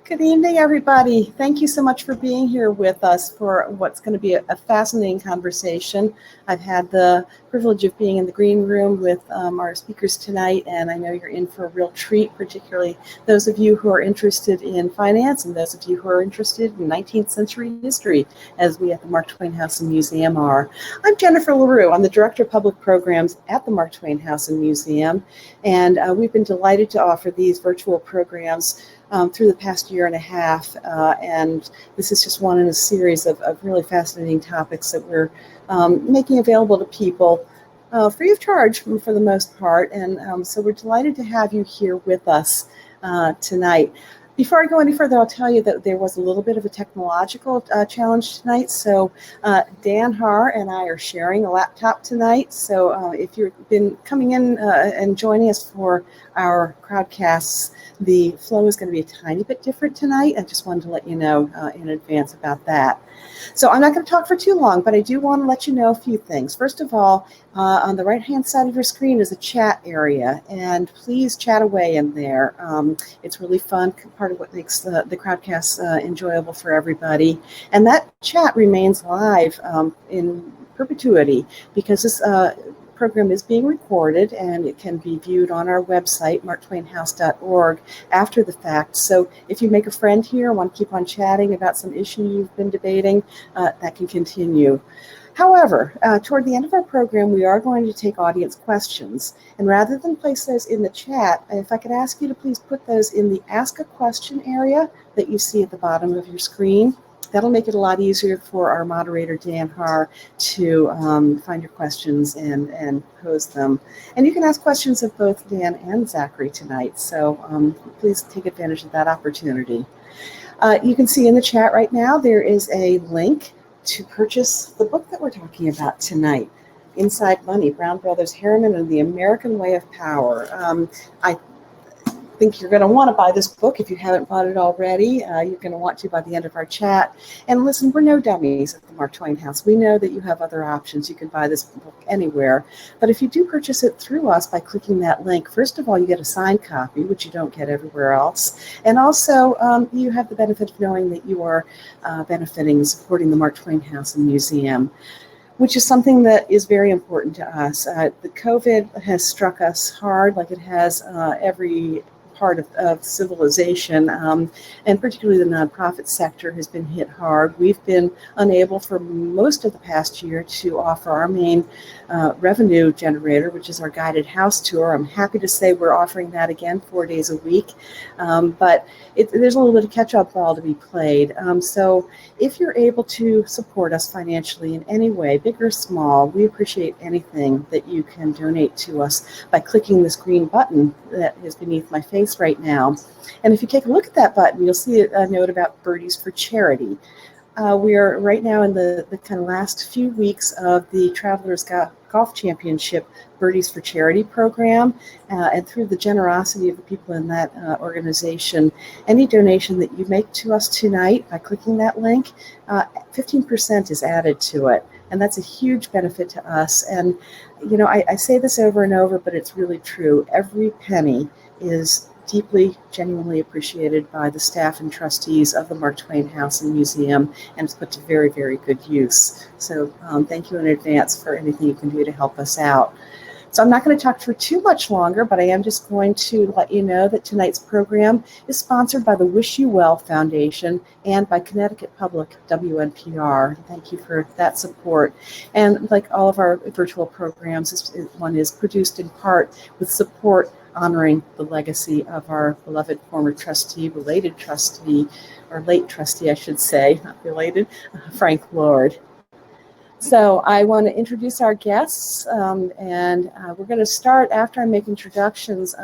Good evening, everybody. Thank you so much for being here with us for what's going to be a fascinating conversation. I've had the privilege of being in the green room with our speakers tonight, and I know you're in for a real treat, particularly those of you who are interested in finance and those of you who are interested in 19th century history, as we at the Mark Twain House and Museum are. I'm Jennifer LaRue. I'm the Director of Public Programs at the Mark Twain House and Museum, and we've been delighted to offer these virtual programs through the past year and a half, and this is just one in a series of really fascinating topics that we're making available to people free of charge for the most part, and so we're delighted to have you here with us tonight. Before I go any further, I'll tell you that there was a little bit of a technological challenge tonight. So Dan Haar and I are sharing a laptop tonight. So if you've been coming in and joining us for our crowdcasts, the flow is going to be a tiny bit different tonight. I just wanted to let you know in advance about that. So I'm not going to talk for too long, but I do want to let you know a few things. First of all, on the right-hand side of your screen is a chat area, and please chat away in there. It's really fun, part of what makes the crowdcasts enjoyable for everybody. And that chat remains live in perpetuity because this program is being recorded and it can be viewed on our website, marktwainhouse.org, after the fact. So if you make a friend here, want to keep on chatting about some issue you've been debating, that can continue. However, toward the end of our program, we are going to take audience questions. And rather than place those in the chat, if I could ask you to please put those in the Ask a Question area that you see at the bottom of your screen. That'll make it a lot easier for our moderator, Dan Haar, to find your questions and pose them. And you can ask questions of both Dan and Zachary tonight, so please take advantage of that opportunity. You can see in the chat right now, there is a link to purchase the book that we're talking about tonight, Inside Money, Brown Brothers Harriman and the American Way of Power. I think you're going to want to buy this book if you haven't bought it already. You're going to want to by the end of our chat. And listen, we're no dummies at the Mark Twain House. We know that you have other options. You can buy this book anywhere. But if you do purchase it through us by clicking that link, first of all, you get a signed copy, which you don't get everywhere else. And also, you have the benefit of knowing that you are benefiting and supporting the Mark Twain House and Museum, which is something that is very important to us. The COVID has struck us hard, like it has every part of civilization, and particularly the nonprofit sector has been hit hard. We've been unable for most of the past year to offer our main revenue generator, which is our guided house tour. I'm happy to say we're offering that again 4 days a week, but there's a little bit of catch-up ball to be played. So if you're able to support us financially in any way, big or small, we appreciate anything that you can donate to us by clicking this green button that is beneath my face right now. And if you take a look at that button, you'll see a note about Birdies for Charity. We are right now in the kind of last few weeks of the Travelers Golf Championship Birdies for Charity program, and through the generosity of the people in that organization, any donation that you make to us tonight by clicking that link, 15% is added to it. And that's a huge benefit to us. And, you know, I say this over and over, but it's really true. Every penny is deeply, genuinely appreciated by the staff and trustees of the Mark Twain House and Museum, and it's put to very, very good use. So thank you in advance for anything you can do to help us out. So I'm not going to talk for too much longer, but I am just going to let you know that tonight's program is sponsored by the Wish You Well Foundation and by Connecticut Public WNPR. Thank you for that support. And like all of our virtual programs, this one is produced in part with support honoring the legacy of our beloved former trustee, related trustee, or late trustee, I should say, not related, Frank Lord. So I want to introduce our guests, and we're going to start after I make introductions.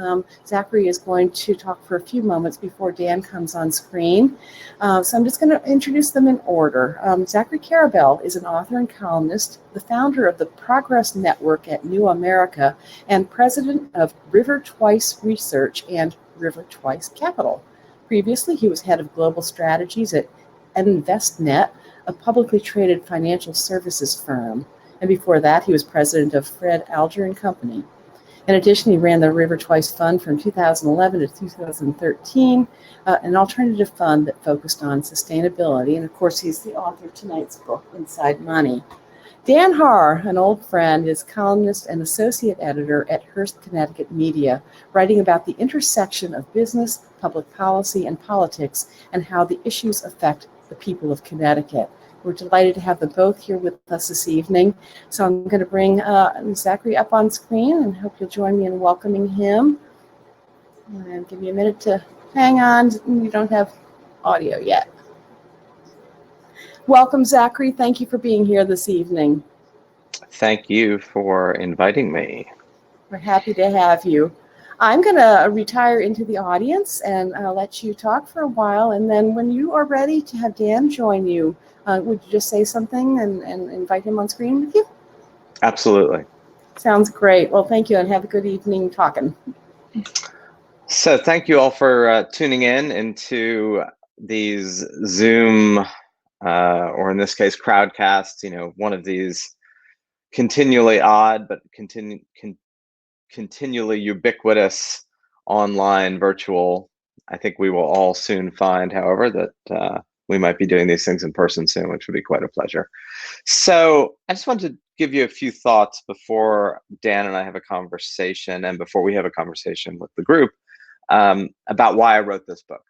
Zachary is going to talk for a few moments before Dan comes on screen. So I'm just going to introduce them in order. Zachary Karabell is an author and columnist, the founder of the Progress Network at New America, and president of River Twice Research and River Twice Capital. Previously, he was head of global strategies at InvestNet, a publicly traded financial services firm. And before that, he was president of Fred Alger and Company. In addition, he ran the River Twice Fund from 2011 to 2013, an alternative fund that focused on sustainability. And of course, he's the author of tonight's book, Inside Money. Dan Haar, an old friend, is columnist and associate editor at Hearst, Connecticut Media, writing about the intersection of business, public policy, and politics, and how the issues affect the people of Connecticut. We're delighted to have them both here with us this evening. So I'm going to bring Zachary up on screen and hope you'll join me in welcoming him. And give me a minute to hang on. We don't have audio yet. Welcome, Zachary. Thank you for being here this evening. Thank you for inviting me. We're happy to have you. I'm going to retire into the audience and let you talk for a while. And then when you are ready to have Dan join you, would you just say something and invite him on screen with you? Absolutely. Sounds great. Well, thank you and have a good evening talking. So thank you all for tuning in into these Zoom, or in this case, crowdcasts, one of these continually odd but continually ubiquitous online virtual. I think we will all soon find, however, that we might be doing these things in person soon, which would be quite a pleasure. So I just wanted to give you a few thoughts before Dan and I have a conversation, and before we have a conversation with the group, about why I wrote this book.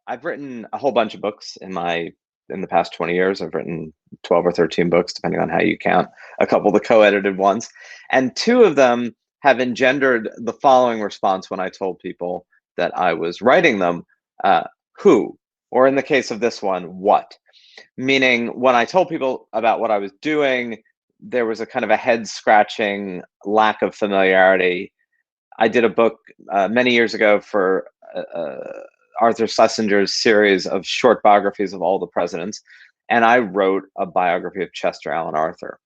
I've written a whole bunch of books in the past 20 years. I've written 12 or 13 books, depending on how you count, a couple of the co-edited ones. And two of them have engendered the following response when I told people that I was writing them: who, or in the case of this one, what? Meaning, when I told people about what I was doing, there was a kind of a head-scratching lack of familiarity. I did a book many years ago for Arthur Schlesinger's series of short biographies of all the presidents, and I wrote a biography of Chester Alan Arthur.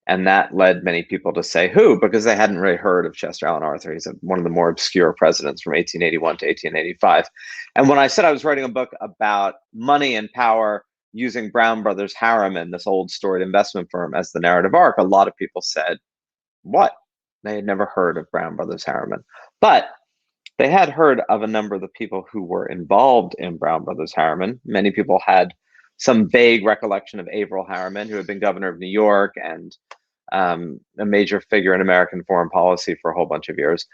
And that led many people to say who, because they hadn't really heard of Chester Alan Arthur. He's one of the more obscure presidents from 1881 to 1885. And when I said I was writing a book about money and power using Brown Brothers Harriman, this old storied investment firm, as the narrative arc, a lot of people said, what? They had never heard of Brown Brothers Harriman. But they had heard of a number of the people who were involved in Brown Brothers Harriman. Many people had some vague recollection of Averell Harriman, who had been governor of New York and a major figure in American foreign policy for a whole bunch of years.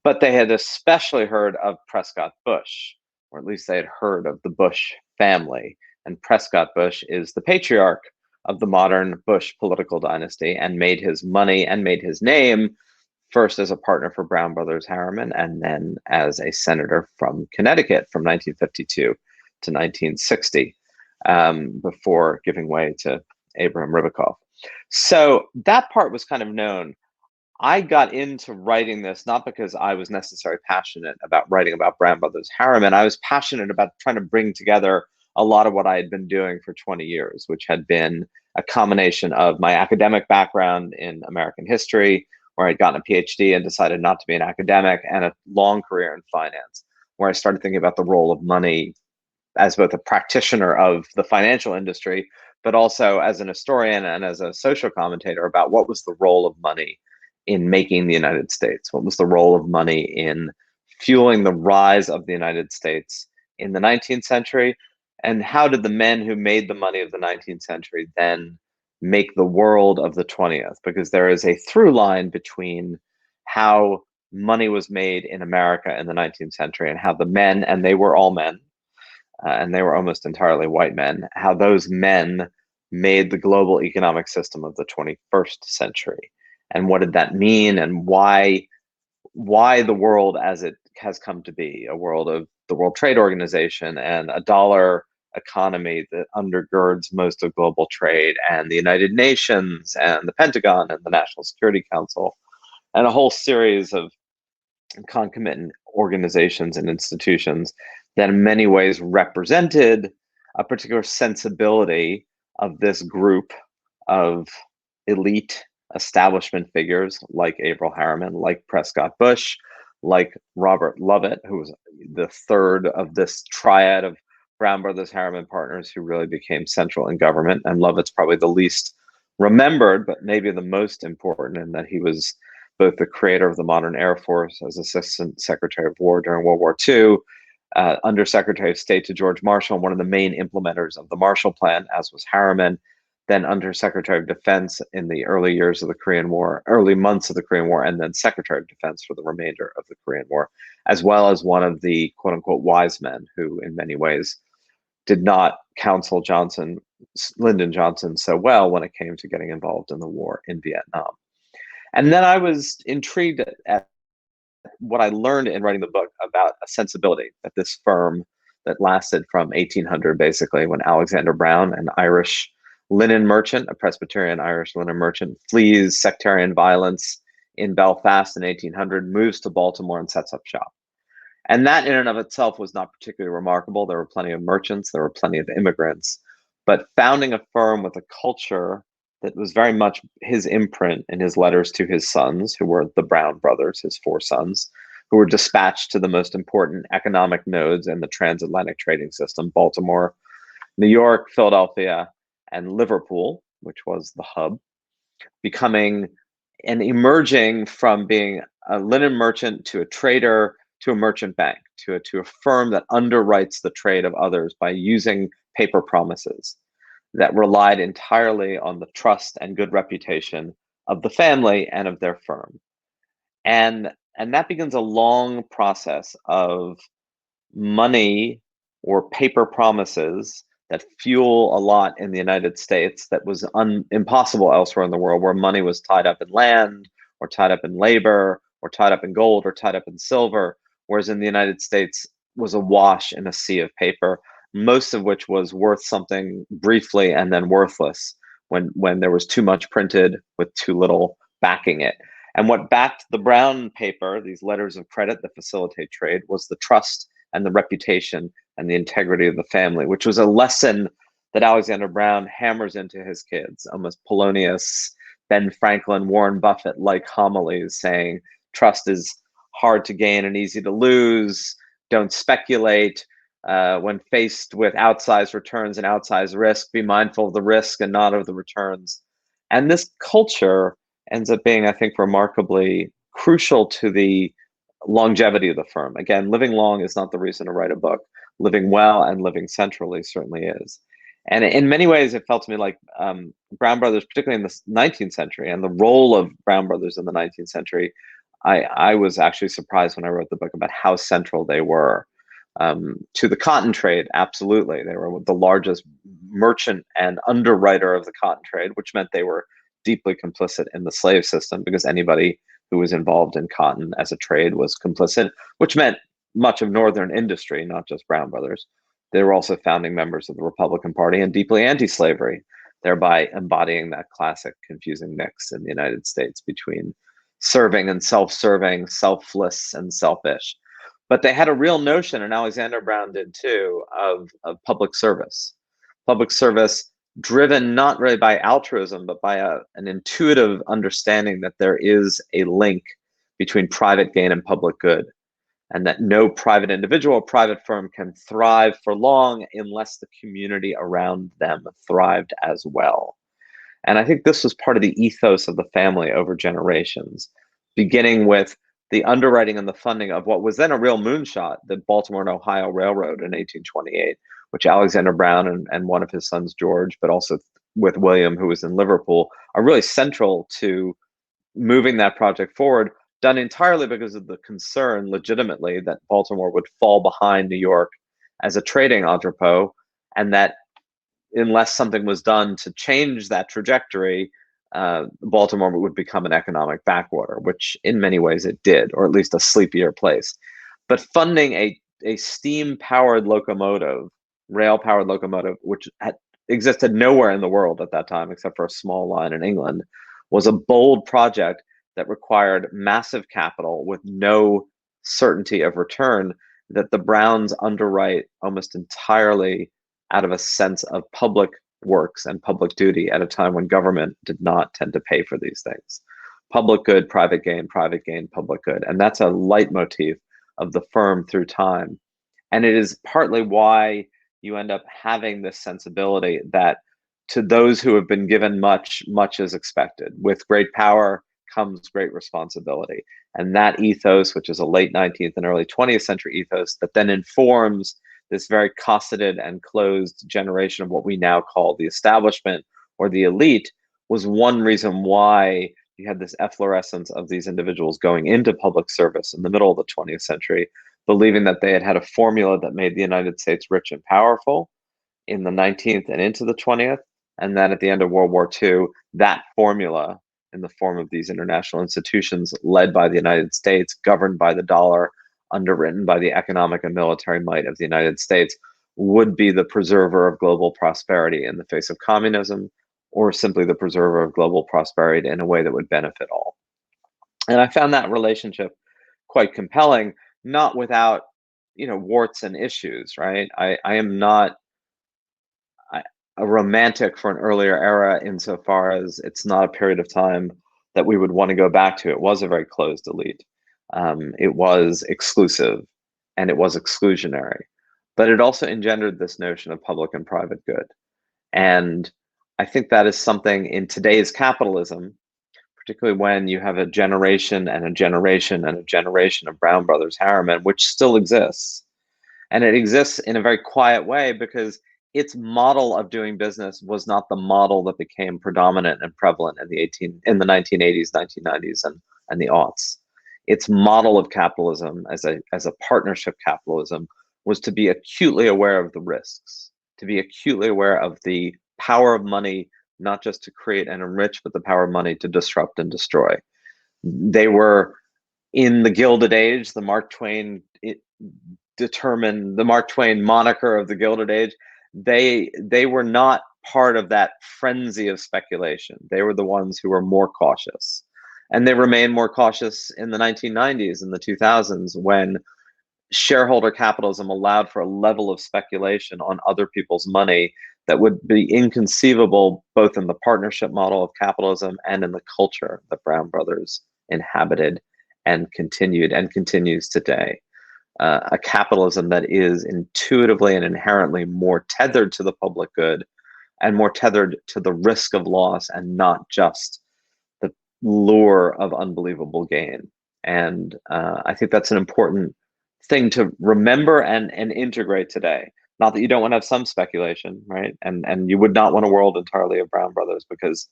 But they had especially heard of Prescott Bush, or at least they had heard of the Bush family. And Prescott Bush is the patriarch of the modern Bush political dynasty, and made his money and made his name first as a partner for Brown Brothers Harriman, and then as a senator from Connecticut from 1952 to 1960, before giving way to Abraham Ribicoff. So that part was kind of known. I got into writing this not because I was necessarily passionate about writing about Brown Brothers Harriman. I was passionate about trying to bring together a lot of what I had been doing for 20 years, which had been a combination of my academic background in American history, where I'd gotten a PhD and decided not to be an academic, and a long career in finance, where I started thinking about the role of money as both a practitioner of the financial industry, but also as an historian and as a social commentator about what was the role of money in making the United States. What was the role of money in fueling the rise of the United States in the 19th century? And how did the men who made the money of the 19th century then make the world of the 20th? Because there is a through line between how money was made in America in the 19th century and how the men, and they were all men, and they were almost entirely white men, how those men made the global economic system of the 21st century. And what did that mean, and why the world as it has come to be, a world of the World Trade Organization and a dollar economy that undergirds most of global trade, and the United Nations and the Pentagon and the National Security Council, and a whole series of concomitant organizations and institutions that in many ways represented a particular sensibility of this group of elite establishment figures like Averell Harriman, like Prescott Bush, like Robert Lovett, who was the third of this triad of Brown Brothers Harriman partners who really became central in government. And Lovett's probably the least remembered, but maybe the most important, in that he was both the creator of the modern Air Force as Assistant Secretary of War during World War II, Undersecretary of State to George Marshall, and one of the main implementers of the Marshall Plan, as was Harriman, then Undersecretary of Defense in the early years of the Korean War, early months of the Korean War, and then Secretary of Defense for the remainder of the Korean War, as well as one of the quote unquote wise men who, in many ways, did not counsel Lyndon Johnson so well when it came to getting involved in the war in Vietnam. And then I was intrigued at what I learned in writing the book about a sensibility that this firm that lasted from 1800, basically, when Alexander Brown, an Irish linen merchant, a Presbyterian Irish linen merchant, flees sectarian violence in Belfast in 1800, moves to Baltimore and sets up shop. And that in and of itself was not particularly remarkable. There were plenty of merchants, there were plenty of immigrants, but founding a firm with a culture that was very much his imprint in his letters to his sons, who were the Brown brothers, his 4 sons, who were dispatched to the most important economic nodes in the transatlantic trading system, Baltimore, New York, Philadelphia, and Liverpool, which was the hub, becoming and emerging from being a linen merchant to a trader to a merchant bank, to a firm that underwrites the trade of others by using paper promises that relied entirely on the trust and good reputation of the family and of their firm. And that begins a long process of money or paper promises that fuel a lot in the United States that was impossible elsewhere in the world, where money was tied up in land or tied up in labor or tied up in gold or tied up in silver, whereas in the United States was awash in a sea of paper, most of which was worth something briefly and then worthless when there was too much printed with too little backing it. And what backed the Brown paper, these letters of credit that facilitate trade, was the trust and the reputation and the integrity of the family, which was a lesson that Alexander Brown hammers into his kids, almost Polonius, Ben Franklin, Warren Buffett like homilies, saying trust is hard to gain and easy to lose. Don't speculate. When faced with outsized returns and outsized risk, be mindful of the risk and not of the returns. And this culture ends up being, I think, remarkably crucial to the longevity of the firm. Again, living long is not the reason to write a book. Living well and living centrally certainly is. And in many ways, it felt to me like Brown Brothers, particularly in the 19th century, and the role of Brown Brothers in the 19th century, I was actually surprised when I wrote the book about how central they were to the cotton trade. Absolutely. They were the largest merchant and underwriter of the cotton trade, which meant they were deeply complicit in the slave system, because anybody who was involved in cotton as a trade was complicit, which meant much of Northern industry, not just Brown Brothers. They were also founding members of the Republican Party and deeply anti-slavery, thereby embodying that classic confusing mix in the United States between serving and self-serving, selfless and selfish. But they had a real notion, and Alexander Brown did too, of public service driven not really by altruism, but by an intuitive understanding that there is a link between private gain and public good, and that no private individual or private firm can thrive for long unless the community around them thrived as well. And I think this was part of the ethos of the family over generations, beginning with the underwriting and the funding of what was then a real moonshot, the Baltimore and Ohio Railroad in 1828, which Alexander Brown and one of his sons, George, but also with William, who was in Liverpool, are really central to moving that project forward, done entirely because of the concern, legitimately, that Baltimore would fall behind New York as a trading entrepot, and that unless something was done to change that trajectory, Baltimore would become an economic backwater, which in many ways it did, or at least a sleepier place. But funding a steam-powered locomotive, rail-powered locomotive, which existed nowhere in the world at that time except for a small line in England, was a bold project that required massive capital with no certainty of return, that the Browns underwrite almost entirely out of a sense of public works and public duty at a time when government did not tend to pay for these things. Public good, private gain, public good. And that's a leitmotif of the firm through time. And it is partly why you end up having this sensibility that to those who have been given much, much is expected. With great power comes great responsibility. And that ethos, which is a late 19th and early 20th century ethos, that then informs this very cosseted and closed generation of what we now call the establishment or the elite, was one reason why you had this efflorescence of these individuals going into public service in the middle of the 20th century, believing that they had had a formula that made the United States rich and powerful in the 19th and into the 20th. And then at the end of World War II, that formula, in the form of these international institutions led by the United States, governed by the dollar, underwritten by the economic and military might of the United States, would be the preserver of global prosperity in the face of communism, or simply the preserver of global prosperity in a way that would benefit all. And I found that relationship quite compelling, not without, warts and issues, right? I am not a romantic for an earlier era insofar as it's not a period of time that we would want to go back to. It was a very closed elite. It was exclusive and it was exclusionary, but it also engendered this notion of public and private good. And I think that is something in today's capitalism, particularly when you have a generation and a generation and a generation of Brown Brothers Harriman, which still exists. And it exists in a very quiet way because its model of doing business was not the model that became predominant and prevalent in the 1980s, 1990s, and the aughts. Its model of capitalism as a partnership capitalism was to be acutely aware of the risks, to be acutely aware of the power of money, not just to create and enrich, but the power of money to disrupt and destroy. They were in the Gilded Age, the Mark Twain determined the Mark Twain moniker of the Gilded Age. They were not part of that frenzy of speculation. They were the ones who were more cautious. And they remained more cautious in the 1990s and the 2000s when shareholder capitalism allowed for a level of speculation on other people's money that would be inconceivable both in the partnership model of capitalism and in the culture that Brown Brothers inhabited and continues today. A capitalism that is intuitively and inherently more tethered to the public good and more tethered to the risk of loss and not just the lure of unbelievable gain. And I think that's an important thing to remember and integrate today. Not that you don't want to have some speculation, right? And you would not want a world entirely of Brown Brothers because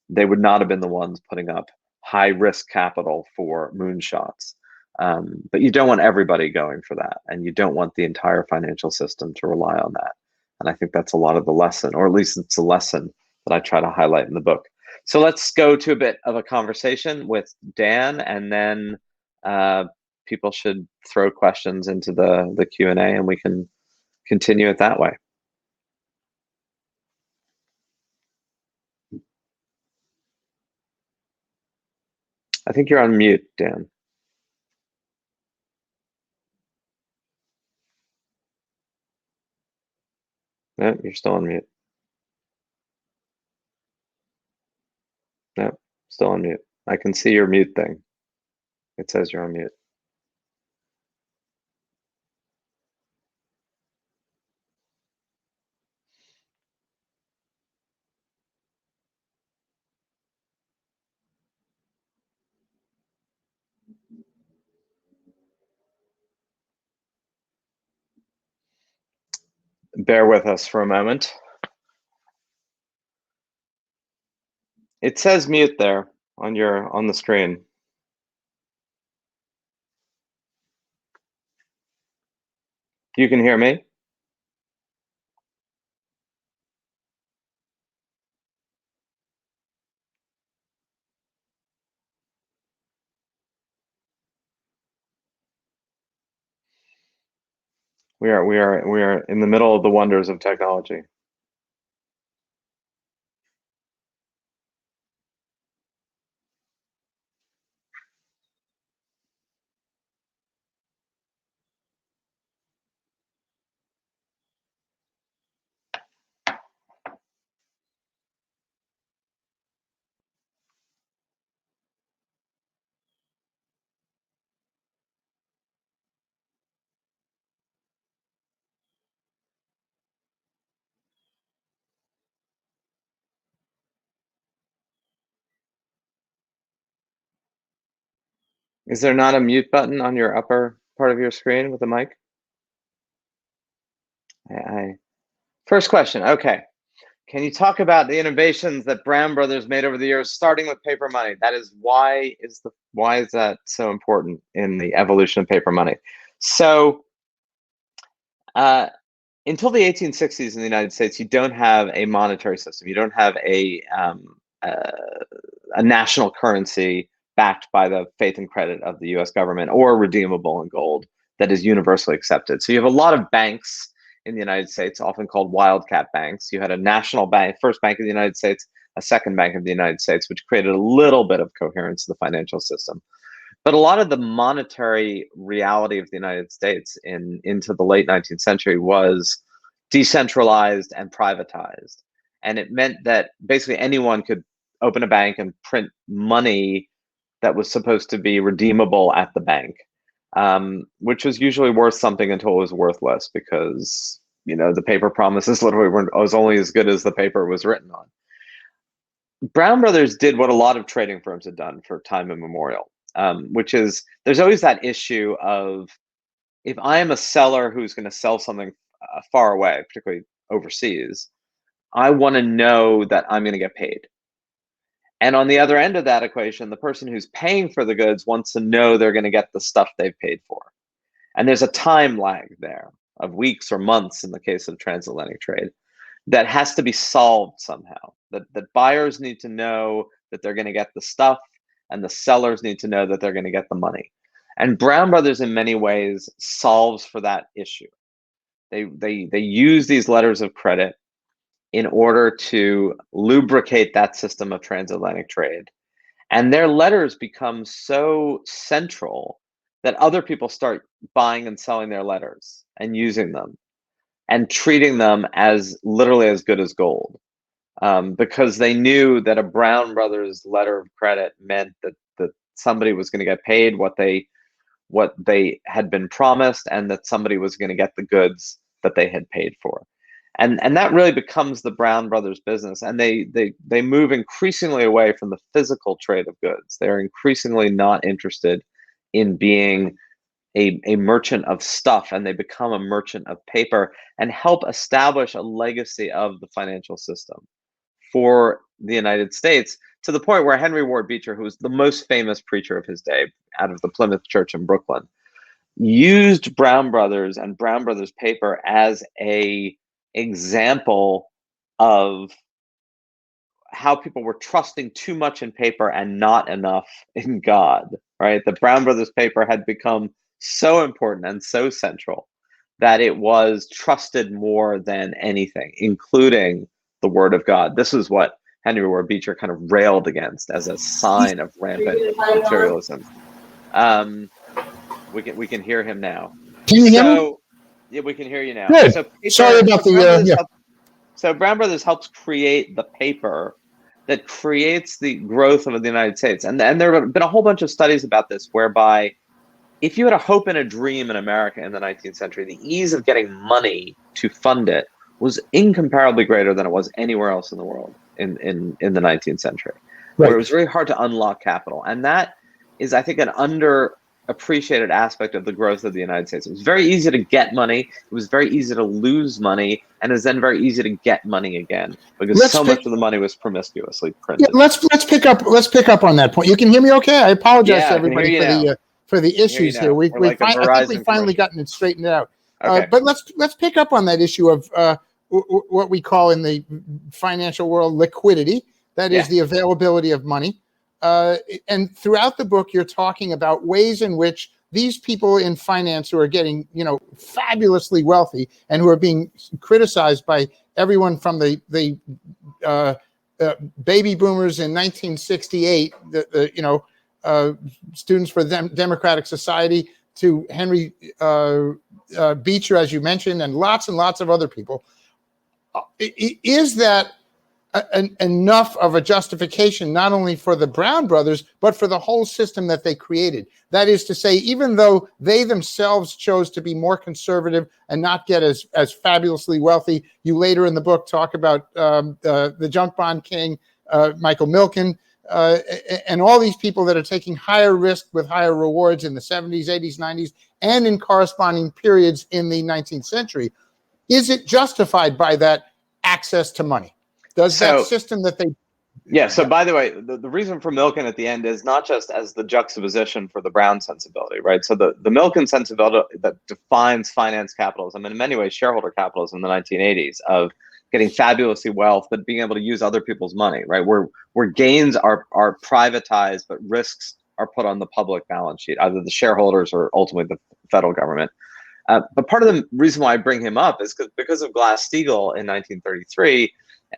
they would not have been the ones putting up high risk capital for moonshots. But you don't want everybody going for that, and you don't want the entire financial system to rely on that. And I think that's a lot of the lesson, or at least it's a lesson that I try to highlight in the book. So let's go to a bit of a conversation with Dan, and then people should throw questions into the Q&A, and we can continue it that way. I think you're on mute, Dan. No, you're still on mute. No, still on mute. I can see your mute thing. It says you're on mute. Bear with us for a moment. It says mute there on the screen. You can hear me? We are in the middle of the wonders of technology. Is there not a mute button on your upper part of your screen with a mic? First question, okay. Can you talk about the innovations that Brown Brothers made over the years, starting with paper money? That is, why is that so important in the evolution of paper money? So, until the 1860s in the United States, you don't have a monetary system. You don't have a national currency backed by the faith and credit of the U.S. government or redeemable in gold that is universally accepted. So you have a lot of banks in the United States, often called wildcat banks. You had a national bank, first bank of the United States, a second bank of the United States, which created a little bit of coherence to the financial system. But a lot of the monetary reality of the United States into the late 19th century was decentralized and privatized. And it meant that basically anyone could open a bank and print money that was supposed to be redeemable at the bank, which was usually worth something until it was worthless, because the paper promises literally was only as good as the paper it was written on. Brown Brothers did what a lot of trading firms had done for time immemorial, which is there's always that issue of, if I am a seller who's going to sell something far away, particularly overseas, I want to know that I'm going to get paid. And on the other end of that equation, the person who's paying for the goods wants to know they're going to get the stuff they've paid for. And there's a time lag there of weeks or months in the case of transatlantic trade that has to be solved somehow. That buyers need to know that they're going to get the stuff, and the sellers need to know that they're going to get the money. And Brown Brothers, in many ways, solves for that issue. They use these letters of credit in order to lubricate that system of transatlantic trade. And their letters become so central that other people start buying and selling their letters and using them and treating them as literally as good as gold, because they knew that a Brown Brothers letter of credit meant that somebody was going to get paid what they had been promised, and that somebody was going to get the goods that they had paid for. And that really becomes the Brown Brothers business. And they move increasingly away from the physical trade of goods. They're increasingly not interested in being a merchant of stuff, and they become a merchant of paper and help establish a legacy of the financial system for the United States, to the point where Henry Ward Beecher, who was the most famous preacher of his day out of the Plymouth Church in Brooklyn, used Brown Brothers and Brown Brothers paper as a example of how people were trusting too much in paper and not enough in God, right? The Brown Brothers paper had become so important and so central that it was trusted more than anything, including the Word of God. This is what Henry Ward Beecher kind of railed against as a sign of rampant materialism. We can hear him now. Can you hear me? Yeah, we can hear you now. Good. So paper, sorry about the. So Brown Brothers helps create the paper that creates the growth of the United States. And there have been a whole bunch of studies about this, whereby if you had a hope and a dream in America in the 19th century, the ease of getting money to fund it was incomparably greater than it was anywhere else in the world in the 19th century, where it was very hard to unlock capital. And that is, I think, an underappreciated aspect of the growth of the United States. It was very easy to get money. It was very easy to lose money, and it was then very easy to get money again, because much of the money was promiscuously printed. Yeah, let's pick up on that point. You can hear me okay? I apologize to everybody for the issues here. I think we've finally gotten it straightened out. Okay. But let's pick up on that issue of what we call in the financial world liquidity. That is the availability of money. And throughout the book, you're talking about ways in which these people in finance who are getting, fabulously wealthy and who are being criticized by everyone from the baby boomers in 1968, students for Democratic Society, to Henry Beecher, as you mentioned, and lots of other people. Is that enough of a justification not only for the Brown Brothers, but for the whole system that they created? That is to say, even though they themselves chose to be more conservative and not get as fabulously wealthy, you later in the book talk about the junk bond king, Michael Milken, and all these people that are taking higher risk with higher rewards in the 70s, 80s, 90s, and in corresponding periods in the 19th century. Is it justified by that access to money? Does that system that they... Yeah, so by the way, the reason for Milken at the end is not just as the juxtaposition for the Brown sensibility, right? So the Milken sensibility that defines finance capitalism, and in many ways shareholder capitalism in the 1980s, of getting fabulously wealth, but being able to use other people's money, right? Where gains are privatized, but risks are put on the public balance sheet, either the shareholders or ultimately the federal government. But part of the reason why I bring him up is because of Glass-Steagall in 1933,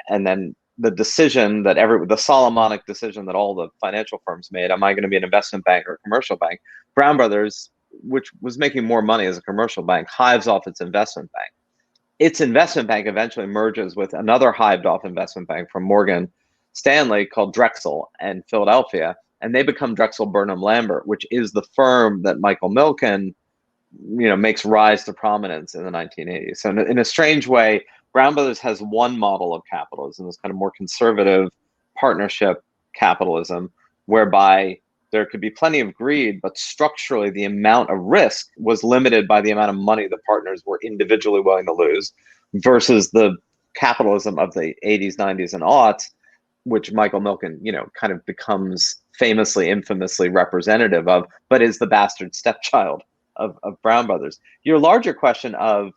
and then the decision that the Solomonic decision that all the financial firms made, am I going to be an investment bank or a commercial bank? Brown Brothers, which was making more money as a commercial bank, hives off its investment bank. Its investment bank eventually merges with another hived off investment bank from Morgan Stanley called Drexel in Philadelphia, and they become Drexel Burnham Lambert, which is the firm that Michael Milken, makes rise to prominence in the 1980s. So in a strange way, Brown Brothers has one model of capitalism, this kind of more conservative partnership capitalism, whereby there could be plenty of greed, but structurally the amount of risk was limited by the amount of money the partners were individually willing to lose, versus the capitalism of the 80s, 90s, and aughts, which Michael Milken, kind of becomes infamously representative of, but is the bastard stepchild of Brown Brothers. Your larger question of,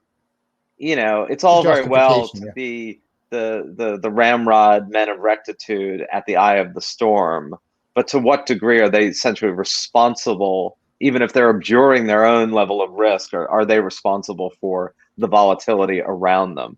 it's all very well to be the ramrod men of rectitude at the eye of the storm, but to what degree are they essentially responsible, even if they're abjuring their own level of risk, or are they responsible for the volatility around them?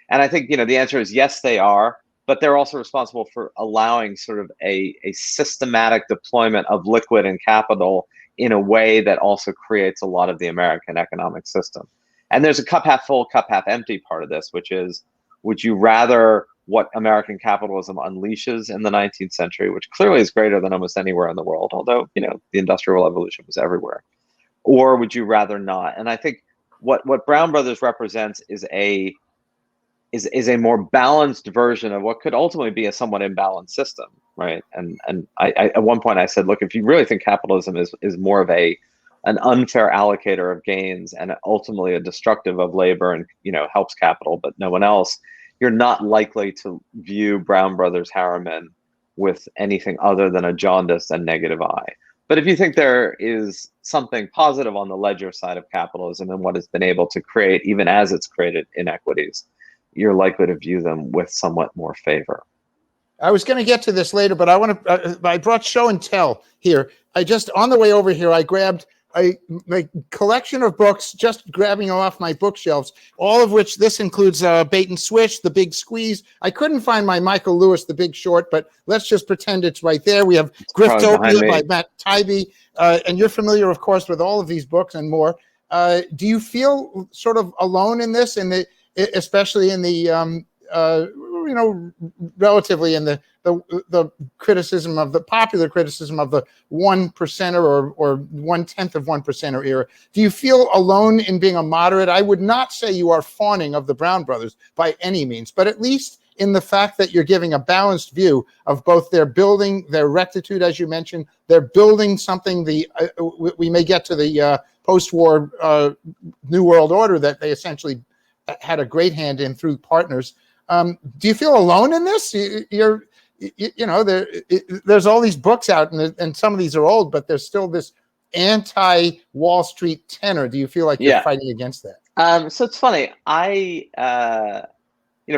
And I think, the answer is yes, they are, but they're also responsible for allowing sort of a systematic deployment of liquid and capital in a way that also creates a lot of the American economic system. And there's a cup half full, cup half empty part of this, which is, would you rather what American capitalism unleashes in the 19th century, which clearly is greater than almost anywhere in the world, although, the Industrial Revolution was everywhere, or would you rather not? And I think what Brown Brothers represents is a more balanced version of what could ultimately be a somewhat imbalanced system, right? And I at one point I said, look, if you really think capitalism is more of an unfair allocator of gains and ultimately a destructive of labor and helps capital but no one else, you're not likely to view Brown Brothers Harriman with anything other than a jaundiced and negative eye. But if you think there is something positive on the ledger side of capitalism and what it's been able to create, even as it's created inequities, you're likely to view them with somewhat more favor. I was going to get to this later, but I brought show and tell here. On the way over here, I grabbed my collection of books, just grabbing off my bookshelves, all of which this includes Bait and Switch, The Big Squeeze. I couldn't find my Michael Lewis, The Big Short, but let's just pretend it's right there. We have Griftopia by Matt Taibbi, and you're familiar, of course, with all of these books and more. Do you feel sort of alone in this, especially in the relatively in the criticism of the popular criticism of the 1%er or 1/10 of 1%er era? Do you feel alone in being a moderate? I would not say you are fawning of the Brown Brothers by any means, but at least in the fact that you're giving a balanced view of both their building, their rectitude, as you mentioned, they're building something. We may get to the post-war New World Order that they essentially had a great hand in through partners. Do you feel alone in this? There's all these books out, and some of these are old, but there's still this anti-Wall Street tenor. Do you feel like you're fighting against that? So it's funny.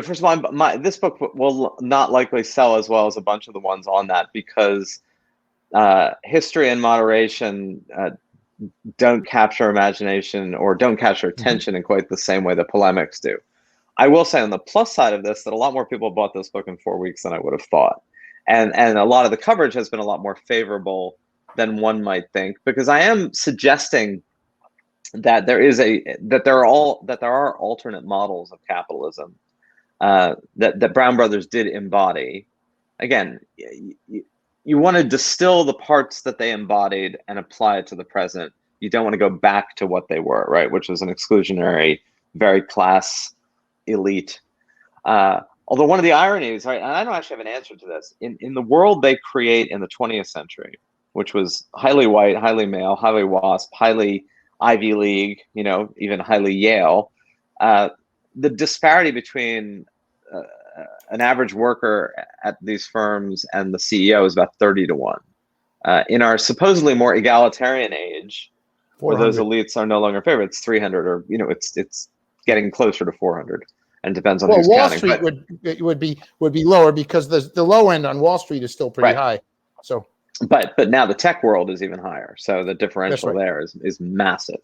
First of all, this book will not likely sell as well as a bunch of the ones on that, because history and moderation don't capture imagination or don't capture attention in quite the same way that polemics do. I will say on the plus side of this that a lot more people bought this book in 4 weeks than I would have thought. And a lot of the coverage has been a lot more favorable than one might think, because I am suggesting that there are alternate models of capitalism that Brown Brothers did embody. Again, you want to distill the parts that they embodied and apply it to the present. You don't want to go back to what they were, right? Which was an exclusionary, very class elite. Although one of the ironies, right, and I don't actually have an answer to this, in the world they create in the 20th century, which was highly white, highly male, highly WASP, highly Ivy League, even highly Yale, the disparity between an average worker at these firms and the CEO is about 30-1. In our supposedly more egalitarian age, where those elites are no longer favored, it's 300, or it's getting closer to 400, and depends on who's Wall counting. Street would be lower because the low end on Wall Street is still pretty high. So, but now the tech world is even higher, so the differential there is massive.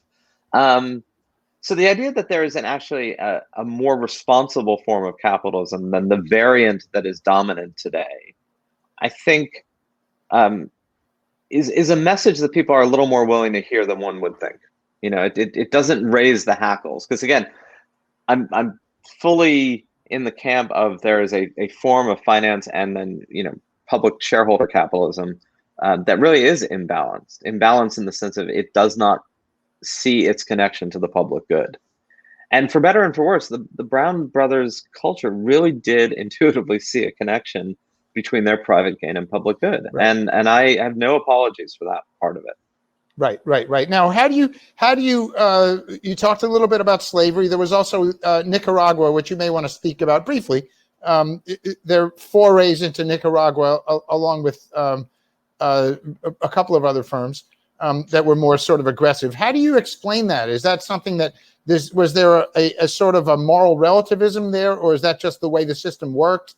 So the idea that there is actually a more responsible form of capitalism than the variant that is dominant today, I think, is a message that people are a little more willing to hear than one would think. It doesn't raise the hackles, because again, I'm fully in the camp of there is a form of finance and then public shareholder capitalism that really is imbalanced in the sense of it does not see its connection to the public good. And for better and for worse, the Brown Brothers culture really did intuitively see a connection between their private gain and public good. Right. And I have no apologies for that part of it. Right. Now, how do you you talked a little bit about slavery. There was also Nicaragua, which you may want to speak about briefly. Their forays into Nicaragua, along with a couple of other firms that were more sort of aggressive. How do you explain that? Is that something that was there a sort of a moral relativism there, or is that just the way the system worked?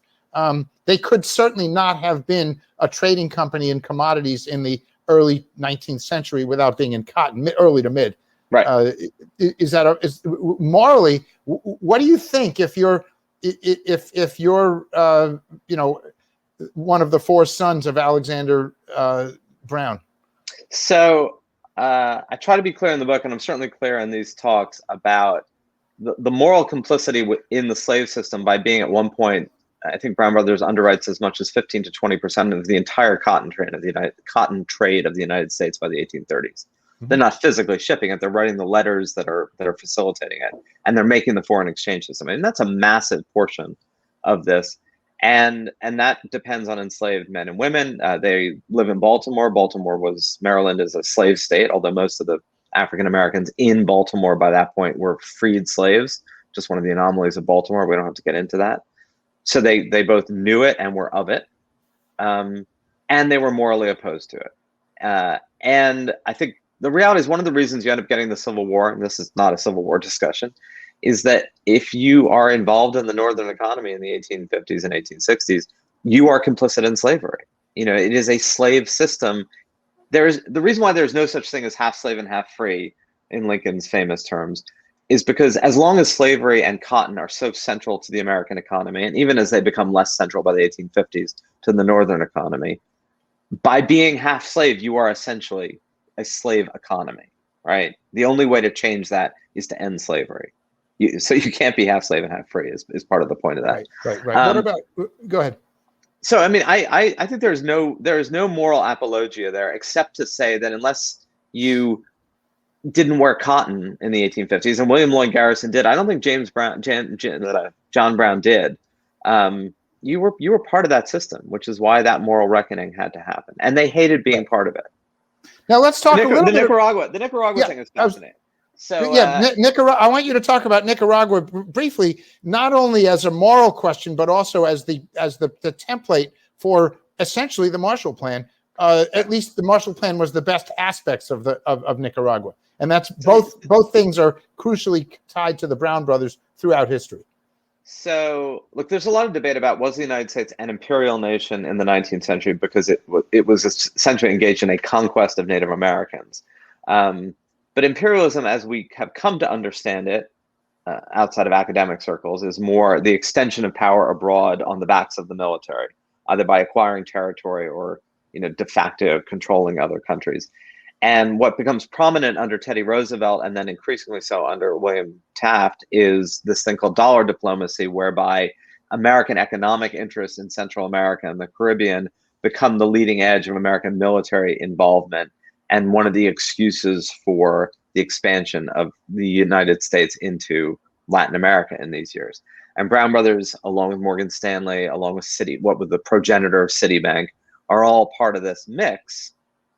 They could certainly not have been a trading company in commodities in the early 19th century without being in cotton, early to mid. Right. Is morally, what do you think if you're one of the four sons of Alexander Brown? So I try to be clear in the book, and I'm certainly clear in these talks about the moral complicity in the slave system by being at one point, I think Brown Brothers underwrites as much as 15 to 20% of the entire cotton trade of the United States by the 1830s. Mm-hmm. They're not physically shipping it; they're writing the letters that are facilitating it, and they're making the foreign exchange system. And that's a massive portion of this, and that depends on enslaved men and women. They live in Baltimore. Maryland is a slave state, although most of the African Americans in Baltimore by that point were freed slaves. Just one of the anomalies of Baltimore. We don't have to get into that. So they both knew it and were of it, and they were morally opposed to it. And I think the reality is one of the reasons you end up getting the Civil War, and this is not a Civil War discussion, is that if you are involved in the Northern economy in the 1850s and 1860s, you are complicit in slavery. It is a slave system. The reason why there's no such thing as half slave and half free in Lincoln's famous terms is because as long as slavery and cotton are so central to the American economy, and even as they become less central by the 1850s to the Northern economy, by being half slave, you are essentially a slave economy, right? The only way to change that is to end slavery. So you can't be half slave and half free is part of the point of that. Right. What about, go ahead. So, I mean, I think there is no moral apologia there, except to say that unless you didn't wear cotton in the 1850s, and William Lloyd Garrison did. I don't think John Brown did. You were part of that system, which is why that moral reckoning had to happen, and they hated being part of it. Now let's talk a little bit. The Nicaragua thing is fascinating. Nicaragua. I want you to talk about Nicaragua briefly, not only as a moral question, but also as the template for essentially the Marshall Plan. At least the Marshall Plan was the best aspects of Nicaragua. And that's both things are crucially tied to the Brown Brothers throughout history. So, look, there's a lot of debate about was the United States an imperial nation in the 19th century because it was essentially engaged in a conquest of Native Americans. But imperialism, as we have come to understand it outside of academic circles, is more the extension of power abroad on the backs of the military, either by acquiring territory or de facto controlling other countries. And what becomes prominent under Teddy Roosevelt, and then increasingly so under William Taft, is this thing called dollar diplomacy, whereby American economic interests in Central America and the Caribbean become the leading edge of American military involvement, and one of the excuses for the expansion of the United States into Latin America in these years. And Brown Brothers, along with Morgan Stanley, along with what was the progenitor of Citibank, are all part of this mix.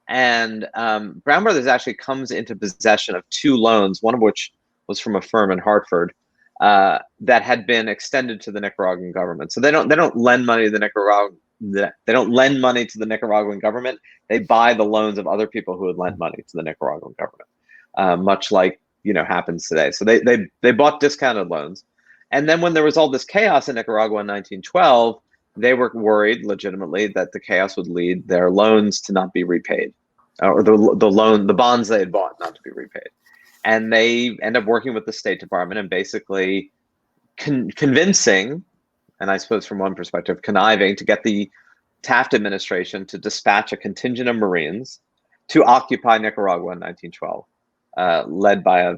And Brown Brothers actually comes into possession of 2 loans, one of which was from a firm in Hartford that had been extended to the Nicaraguan government. So they don't lend money to the Nicaraguan. They don't lend money to the Nicaraguan government. They buy the loans of other people who had lent money to the Nicaraguan government, much like happens today. So they bought discounted loans, and then when there was all this chaos in Nicaragua in 1912, they were worried legitimately that the chaos would lead their loans to not be repaid, or the bonds they had bought not to be repaid. And they end up working with the State Department and basically convincing, and I suppose from one perspective, conniving, to get the Taft administration to dispatch a contingent of Marines to occupy Nicaragua in 1912, led by a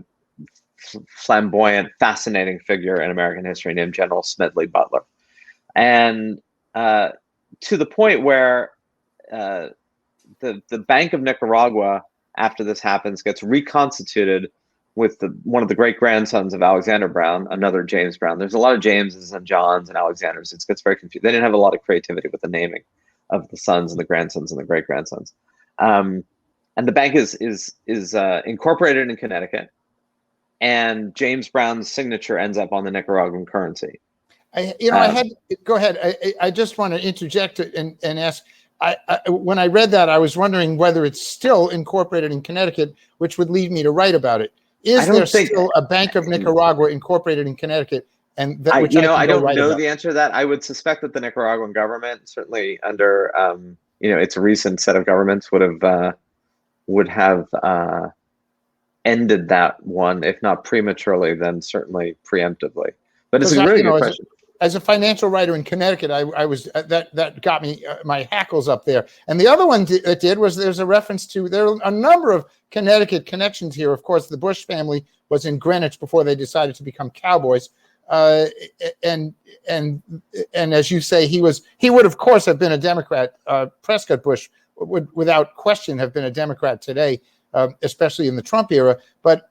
flamboyant, fascinating figure in American history named General Smedley Butler. And to the point where the Bank of Nicaragua, after this happens, gets reconstituted with one of the great grandsons of Alexander Brown, another James Brown. There's a lot of Jameses and Johns and Alexanders. It gets very confused. They didn't have a lot of creativity with the naming of the sons and the grandsons and the great grandsons. And the bank is incorporated in Connecticut, and James Brown's signature ends up on the Nicaraguan currency. Go ahead. I just want to interject and ask. When I read that, I was wondering whether it's still incorporated in Connecticut, which would lead me to write about it. Is there still a Bank of Nicaragua incorporated in Connecticut? And that, I don't know the answer to that. I would suspect that the Nicaraguan government, certainly under its recent set of governments, would have ended that one, if not prematurely, then certainly preemptively. But it's a really good question. As a financial writer in Connecticut, I was that got me my hackles up there. And the other one it did was there's a reference to there are a number of Connecticut connections here. Of course, the Bush family was in Greenwich before they decided to become cowboys. And as you say, he would of course have been a Democrat. Prescott Bush would without question have been a Democrat today, especially in the Trump era. But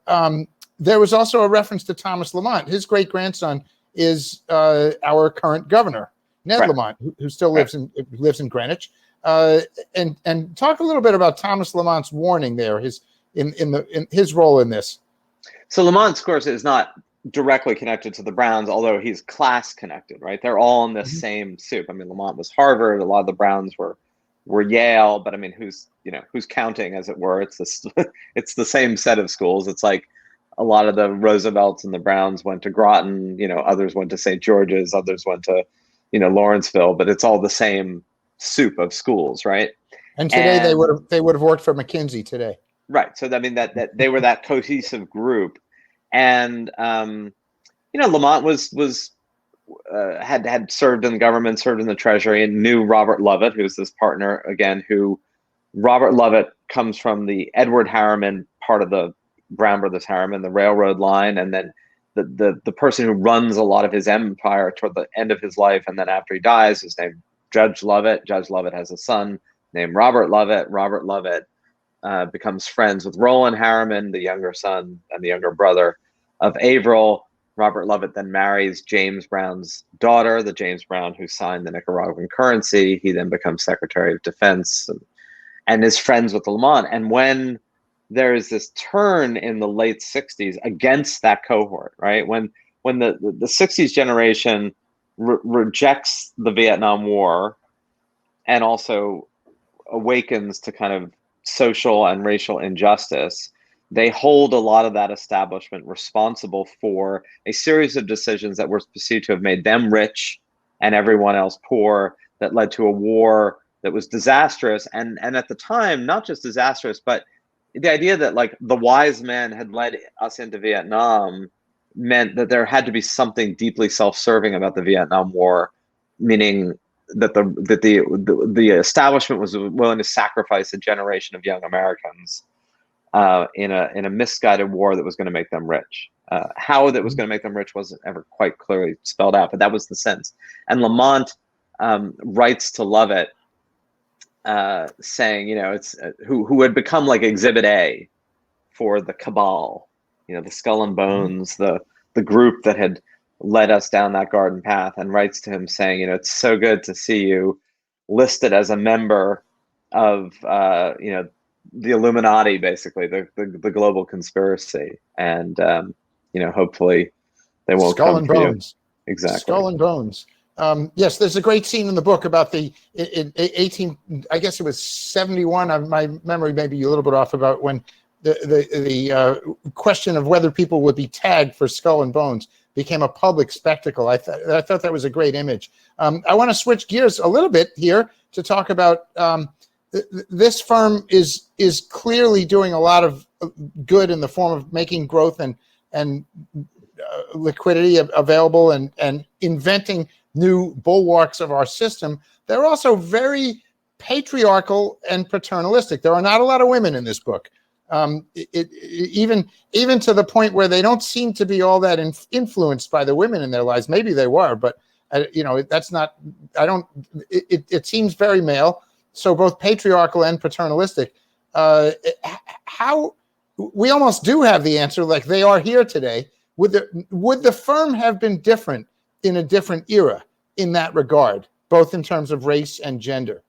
there was also a reference to Thomas Lamont. His great grandson is our current governor, Ned Lamont, who still lives in Greenwich. And talk a little bit about Thomas Lamont's warning there, his role in this. So Lamont, of course, is not directly connected to the Browns, although he's class connected, right? They're all in the same soup. I mean, Lamont was Harvard. A lot of the Browns were Yale, but I mean, who's counting, as it were? It's the same set of schools. It's like a lot of the Roosevelts and the Browns went to Groton, others went to St. George's, others went to, Lawrenceville, but it's all the same soup of schools, right? And today they would have worked for McKinsey today. Right. So I mean that they were that cohesive group. And Lamont had served in the government, served in the Treasury, and knew Robert Lovett, who's this partner again, Robert Lovett comes from the Edward Harriman part of the Brown Brothers Harriman, the railroad line, and then the person who runs a lot of his empire toward the end of his life, and then after he dies, is named Judge Lovett. Judge Lovett has a son named Robert Lovett. Robert Lovett becomes friends with Roland Harriman, the younger son and the younger brother of Averell. Robert Lovett then marries James Brown's daughter, the James Brown who signed the Nicaraguan currency. He then becomes Secretary of Defense and is friends with Lamont. And when there is this turn in the late 60s against that cohort, right? When the 60s generation rejects the Vietnam War and also awakens to kind of social and racial injustice, they hold a lot of that establishment responsible for a series of decisions that were perceived to have made them rich and everyone else poor, that led to a war that was disastrous. And at the time, not just disastrous, but the idea that like the wise men had led us into Vietnam meant that there had to be something deeply self-serving about the Vietnam War, meaning that the establishment was willing to sacrifice a generation of young Americans in a misguided war that was going to make them rich. How that was going to make them rich wasn't ever quite clearly spelled out, but that was the sense. And Lamont writes to Lovett, saying, it's who had become like Exhibit A for the cabal, the Skull and Bones, the group that had led us down that garden path, and writes to him saying, it's so good to see you listed as a member of, the Illuminati, basically the global conspiracy, and hopefully they won't Skull come and for Bones. you. Exactly. Skull and Bones. Yes, there's a great scene in the book about in I guess it was 71. My memory may be a little bit off, about when the question of whether people would be tagged for Skull and Bones became a public spectacle. I thought that was a great image. I want to switch gears a little bit here to talk about this firm is clearly doing a lot of good in the form of making growth and liquidity available and inventing new bulwarks of our system. They're also very patriarchal and paternalistic. There are not a lot of women in this book. Even to the point where they don't seem to be all that influenced by the women in their lives. Maybe they were, but that's not. It seems very male. So both patriarchal and paternalistic. How we almost do have the answer, like they are here today. Would the firm have been different in a different era in that regard, both in terms of race and gender?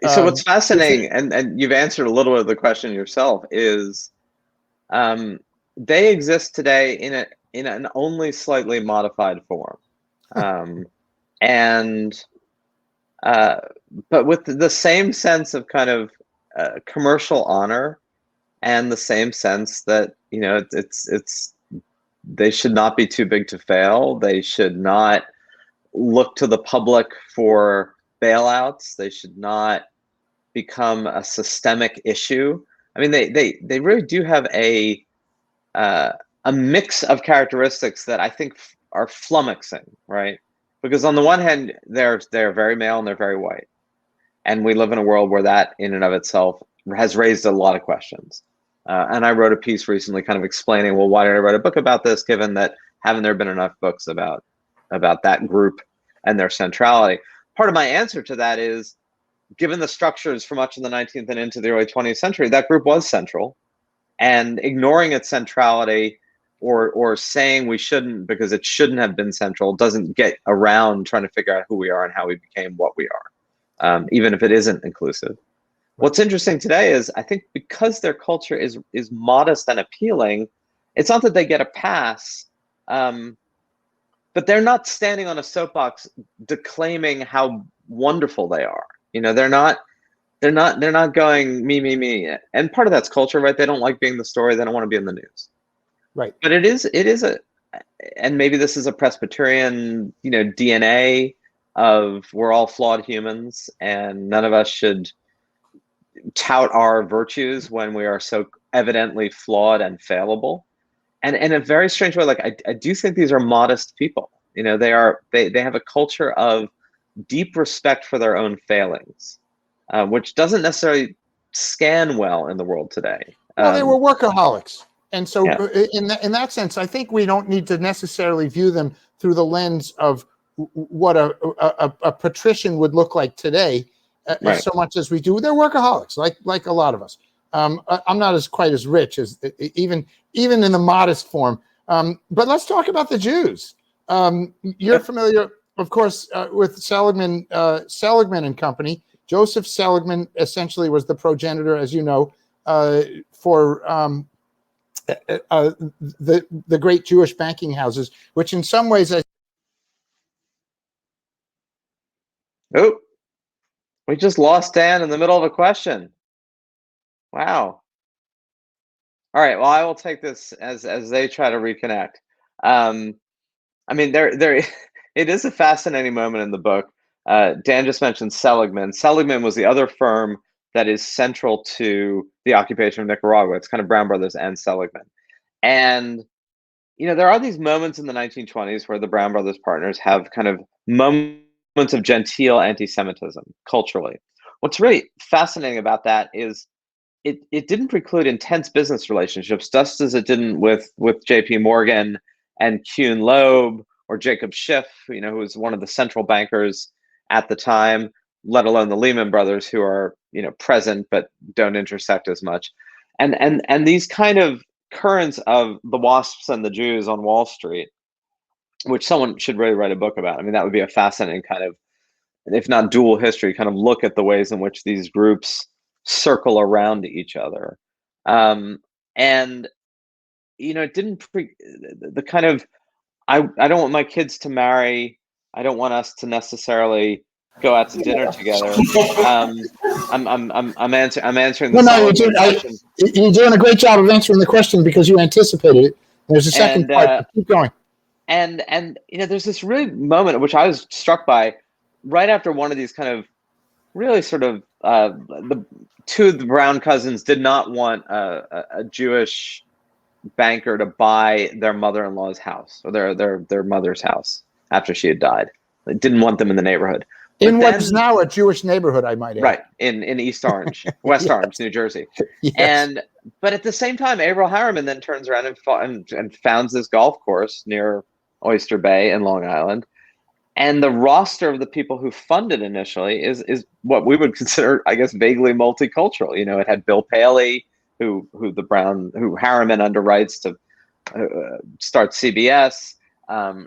So what's fascinating, and you've answered a little bit of the question yourself, is they exist today in an only slightly modified form, but with the same sense of kind of commercial honor, and the same sense that it's they should not be too big to fail. They should not look to the public for bailouts. They should not become a systemic issue. I mean, they really do have a mix of characteristics that I think are flummoxing, right? Because on the one hand, they're very male and they're very white, and we live in a world where that in and of itself has raised a lot of questions. And I wrote a piece recently, kind of explaining, well, why did I write a book about this? Given that haven't there been enough books about that group and their centrality? Part of my answer to that is, given the structures for much of the 19th and into the early 20th century, that group was central, and ignoring its centrality or saying we shouldn't because it shouldn't have been central doesn't get around trying to figure out who we are and how we became what we are, even if it isn't inclusive. What's interesting today is, I think because their culture is modest and appealing, it's not that they get a pass, but they're not standing on a soapbox declaiming how wonderful they are. They're not going me. And part of that's culture, right? They don't like being the story. They don't want to be in the news. Right. But it is and maybe this is a Presbyterian, DNA of we're all flawed humans and none of us should tout our virtues when we are so evidently flawed and failable. And in a very strange way, like I do think these are modest people. They have a culture of deep respect for their own failings, which doesn't necessarily scan well in the world today. Well, they were workaholics. And so in that sense, I think we don't need to necessarily view them through the lens of what a patrician would look like today, right, so much as we do. They're workaholics, like a lot of us. I'm not quite as rich as even in the modest form. But let's talk about the Jews. You're familiar, of course, with Seligman and Company. Joseph Seligman essentially was the progenitor, as you know, for the great Jewish banking houses, which in some ways, we just lost Dan in the middle of a question. Wow. All right. Well, I will take this as they try to reconnect. I mean, there it is a fascinating moment in the book. Dan just mentioned Seligman. Seligman was the other firm that is central to the occupation of Nicaragua. It's kind of Brown Brothers and Seligman. And, there are these moments in the 1920s where the Brown Brothers partners have kind of moments of genteel anti-Semitism culturally. What's really fascinating about that is it didn't preclude intense business relationships, just as it didn't with J.P. Morgan and Kuhn Loeb or Jacob Schiff, who was one of the central bankers at the time, let alone the Lehman Brothers, who are present but don't intersect as much. And these kind of currents of the WASPs and the Jews on Wall Street which someone should really write a book about. I mean, that would be a fascinating kind of, if not dual history, kind of look at the ways in which these groups circle around each other. And, it didn't the kind of, I don't want my kids to marry. I don't want us to necessarily go out to dinner together. I'm answering the you're doing a great job of answering the question because you anticipated it. There's a second part. Keep going. And there's this really moment which I was struck by right after one of these kind of really sort of the two of the Brown cousins did not want a Jewish banker to buy their mother-in-law's house or their mother's house after she had died. They didn't want them in the neighborhood. In what's now a Jewish neighborhood, I might add. Right, in East Orange, West Yes. Orange, New Jersey. Yes. But at the same time, Averell Harriman then turns around and founds this golf course near Oyster Bay in Long Island. And the roster of the people who funded initially is what we would consider, I guess, vaguely multicultural. It had Bill Paley, who Harriman underwrites to start CBS.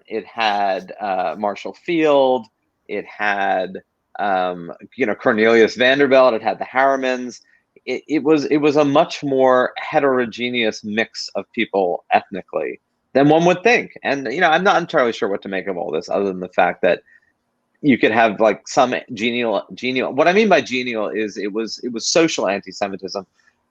It had Marshall Field. It had Cornelius Vanderbilt. It had the Harrimans. It was a much more heterogeneous mix of people ethnically than one would think. And I'm not entirely sure what to make of all this, other than the fact that you could have like some genial. What I mean by genial is it was social anti-Semitism.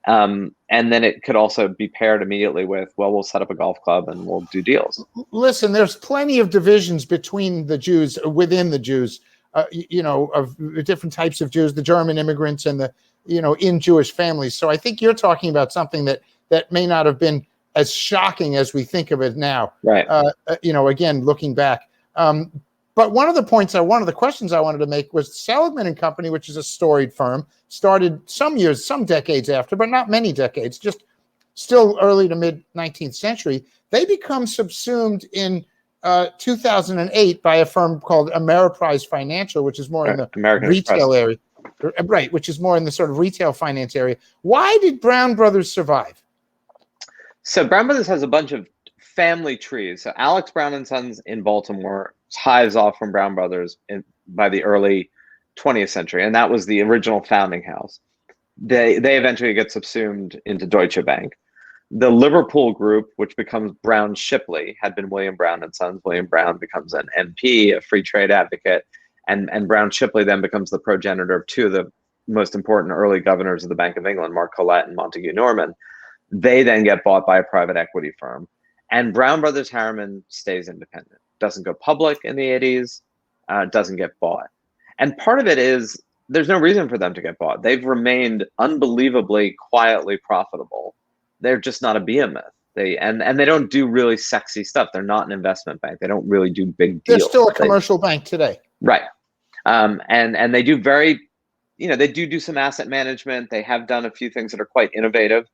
And then it could also be paired immediately with, well, we'll set up a golf club and we'll do deals. Listen, there's plenty of divisions between the Jews, within the Jews, of different types of Jews, the German immigrants and the, in Jewish families. So I think you're talking about something that may not have been as shocking as we think of it now. Right. Again, looking back. But one of the questions I wanted to make was Seligman and Company, which is a storied firm, started some decades after, but not many decades, just still early to mid 19th century. They become subsumed in 2008 by a firm called Ameriprise Financial, which is more in the American retail Express. area, right? Which is more in the sort of retail finance area. Why did Brown Brothers survive? So Brown Brothers has a bunch of family trees. So Alex Brown and Sons in Baltimore hives off from Brown Brothers by the early 20th century, and that was the original founding house. They eventually get subsumed into Deutsche Bank. The Liverpool group, which becomes Brown Shipley, had been William Brown and Sons. William Brown becomes an MP, a free trade advocate, and Brown Shipley then becomes the progenitor of two of the most important early governors of the Bank of England, Mark Collett and Montague Norman. They then get bought by a private equity firm. And Brown Brothers Harriman stays independent, doesn't go public in the 80s, doesn't get bought. And part of it is there's no reason for them to get bought. They've remained unbelievably quietly profitable. They're just not a behemoth. They don't do really sexy stuff. They're not an investment bank. They don't really do big deals. They're still a commercial bank today. Right. And they do they do some asset management. They have done a few things that are quite innovative.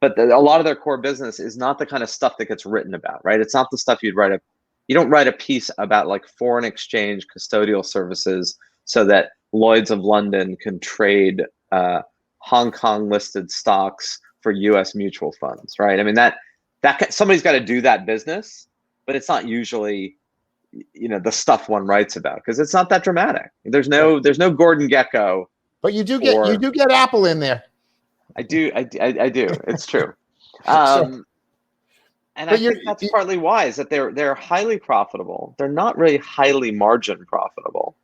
But a lot of their core business is not the kind of stuff that gets written about, right? It's not the stuff you don't write a piece about like foreign exchange custodial services so that Lloyd's of London can trade Hong Kong listed stocks for US mutual funds, right? I mean, that somebody's got to do that business, but it's not usually, the stuff one writes about because it's not that dramatic. There's no Gordon Gekko. But you do get Apple in there. I do. It's true. And I think that's partly why is that they're highly profitable. They're not really highly margin profitable,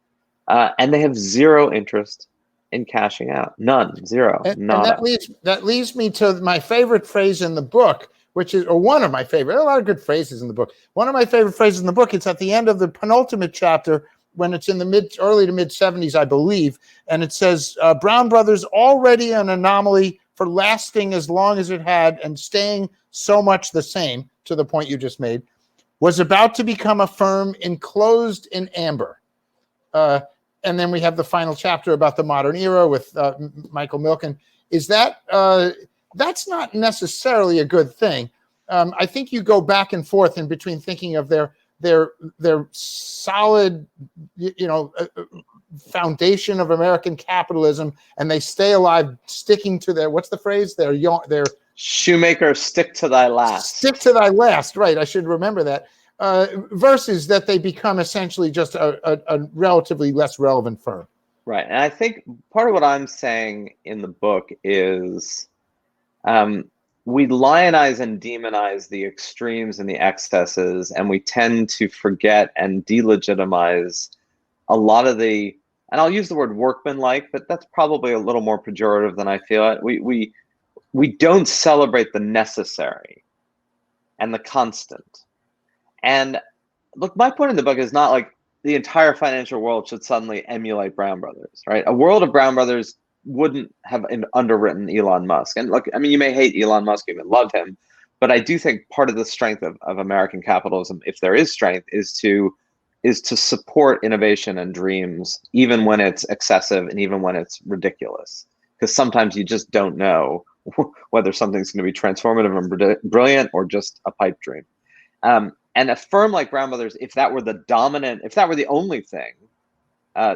and they have zero interest in cashing out. None, zero. And that leads me to my favorite phrase in the book, or one of my favorite. There are a lot of good phrases in the book. One of my favorite phrases in the book. It's at the end of the penultimate chapter when it's in the early to mid 70s, I believe, and it says Brown Brothers already an anomaly for lasting as long as it had and staying so much the same, to the point you just made, was about to become a firm enclosed in amber. And then we have the final chapter about the modern era with Michael Milken. Is that's not necessarily a good thing. I think you go back and forth in between thinking of their solid, foundation of American capitalism, and they stay alive, sticking to their, what's the phrase? Their shoemaker, stick to thy last. Stick to thy last, right? I should remember that. versus that they become essentially just a relatively less relevant firm. Right. And I think part of what I'm saying in the book is we lionize and demonize the extremes and the excesses, and we tend to forget and delegitimize a lot of the, and I'll use the word workmanlike, but that's probably a little more pejorative than I feel it. We don't celebrate the necessary and the constant. And look, my point in the book is not like the entire financial world should suddenly emulate Brown Brothers, right? A world of Brown Brothers wouldn't have underwritten Elon Musk. And look, I mean, you may hate Elon Musk, you may love him, but I do think part of the strength of American capitalism, if there is strength, is to support innovation and dreams, even when it's excessive and even when it's ridiculous. Because sometimes you just don't know whether something's going to be transformative and brilliant or just a pipe dream. And a firm like Brown Brothers, if that were the only thing,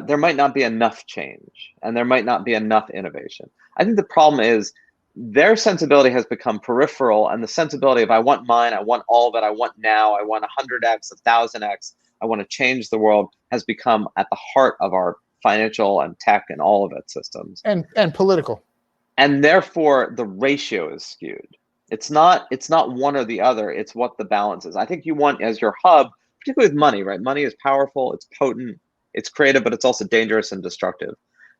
there might not be enough change and there might not be enough innovation. I think the problem is their sensibility has become peripheral, and the sensibility of I want mine, I want all of it, I want now, I want 100x, 1000x, I want to change the world, has become at the heart of our financial and tech and all of its systems. And political. And therefore the ratio is skewed. It's not one or the other, it's what the balance is. I think you want as your hub, particularly with money, right? Money is powerful, it's potent, it's creative, but it's also dangerous and destructive.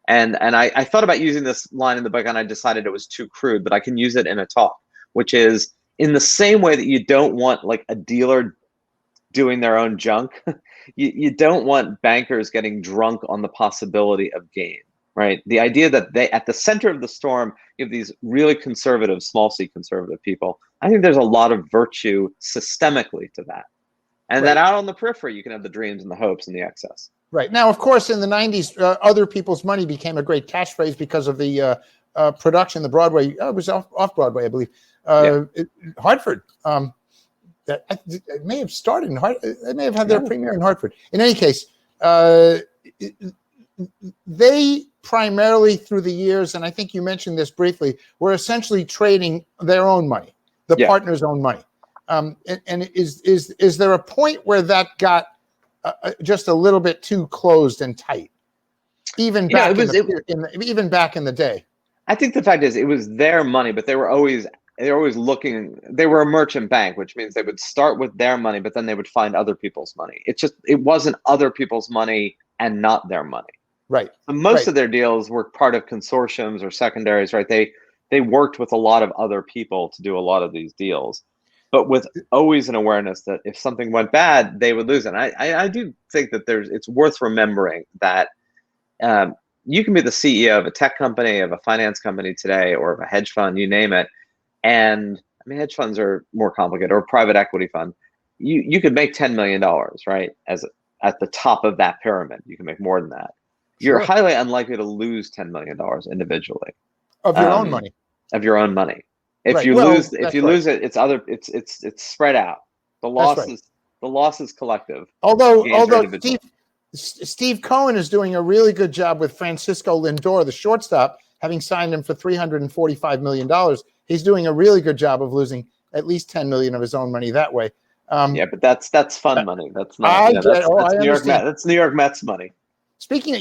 And I thought about using this line in the book and I decided it was too crude, but I can use it in a talk, which is in the same way that you don't want like a dealer doing their own junk, you don't want bankers getting drunk on the possibility of gain, right? The idea that they, at the center of the storm, you have these really conservative, small c conservative people. I think there's a lot of virtue systemically to that. And right. then out on the periphery, you can have the dreams and the hopes and the excess. Right. Now, of course, in the 90s, other people's money became a great catchphrase because of the production, the Broadway, it was off-Broadway, I believe, Hartford. It may have started in Hartford. They may have had their premiere in Hartford. In any case, they primarily through the years, and I think you mentioned this briefly, were essentially trading their own money, the partner's own money. And is there a point where that got just a little bit too closed and tight, even back even back in the day? I think the fact is it was their money, but they were always looking. They were a merchant bank, which means they would start with their money, but then they would find other people's money. It wasn't other people's money and not their money. Right. And most of their deals were part of consortiums or secondaries, right? They worked with a lot of other people to do a lot of these deals, but with always an awareness that if something went bad, they would lose it. And I do think that it's worth remembering that you can be the CEO of a tech company, of a finance company today, or of a hedge fund, you name it. And I mean, hedge funds are more complicated, or a private equity fund. You could make $10 million, right? At the top of that pyramid, you can make more than that. You're highly unlikely to lose $10 million individually. Of your own money. Of your own money. If you lose it, it's spread out. The loss is collective. Although Steve Cohen is doing a really good job with Francisco Lindor, the shortstop, having signed him for $345 million. He's doing a really good job of losing at least $10 million of his own money that way. But that's fun money. That's not. That's New York Mets money. Speaking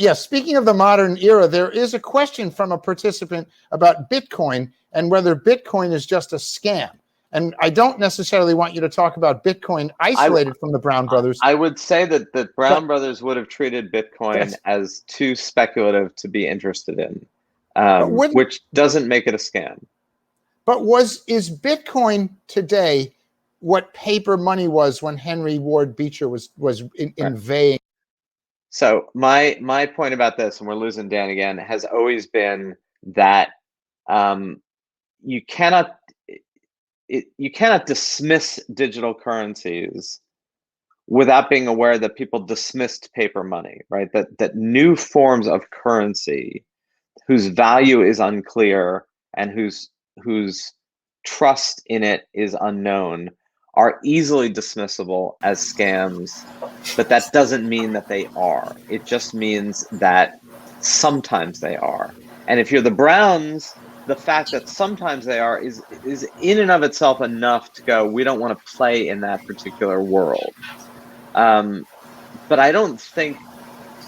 of the modern era, there is a question from a participant about Bitcoin and whether Bitcoin is just a scam. And I don't necessarily want you to talk about Bitcoin isolated from the Brown Brothers. I would say that Brown Brothers would have treated Bitcoin as too speculative to be interested in, which doesn't make it a scam. But is Bitcoin today what paper money was when Henry Ward Beecher was inveighing? So my point about this, and we're losing Dan again, has always been that you cannot dismiss digital currencies without being aware that people dismissed paper money, right? That new forms of currency whose value is unclear and whose trust in it is unknown are easily dismissible as scams, but that doesn't mean that they are. It just means that sometimes they are. And if you're the Browns, the fact that sometimes they are is in and of itself enough to go, we don't want to play in that particular world. But I don't think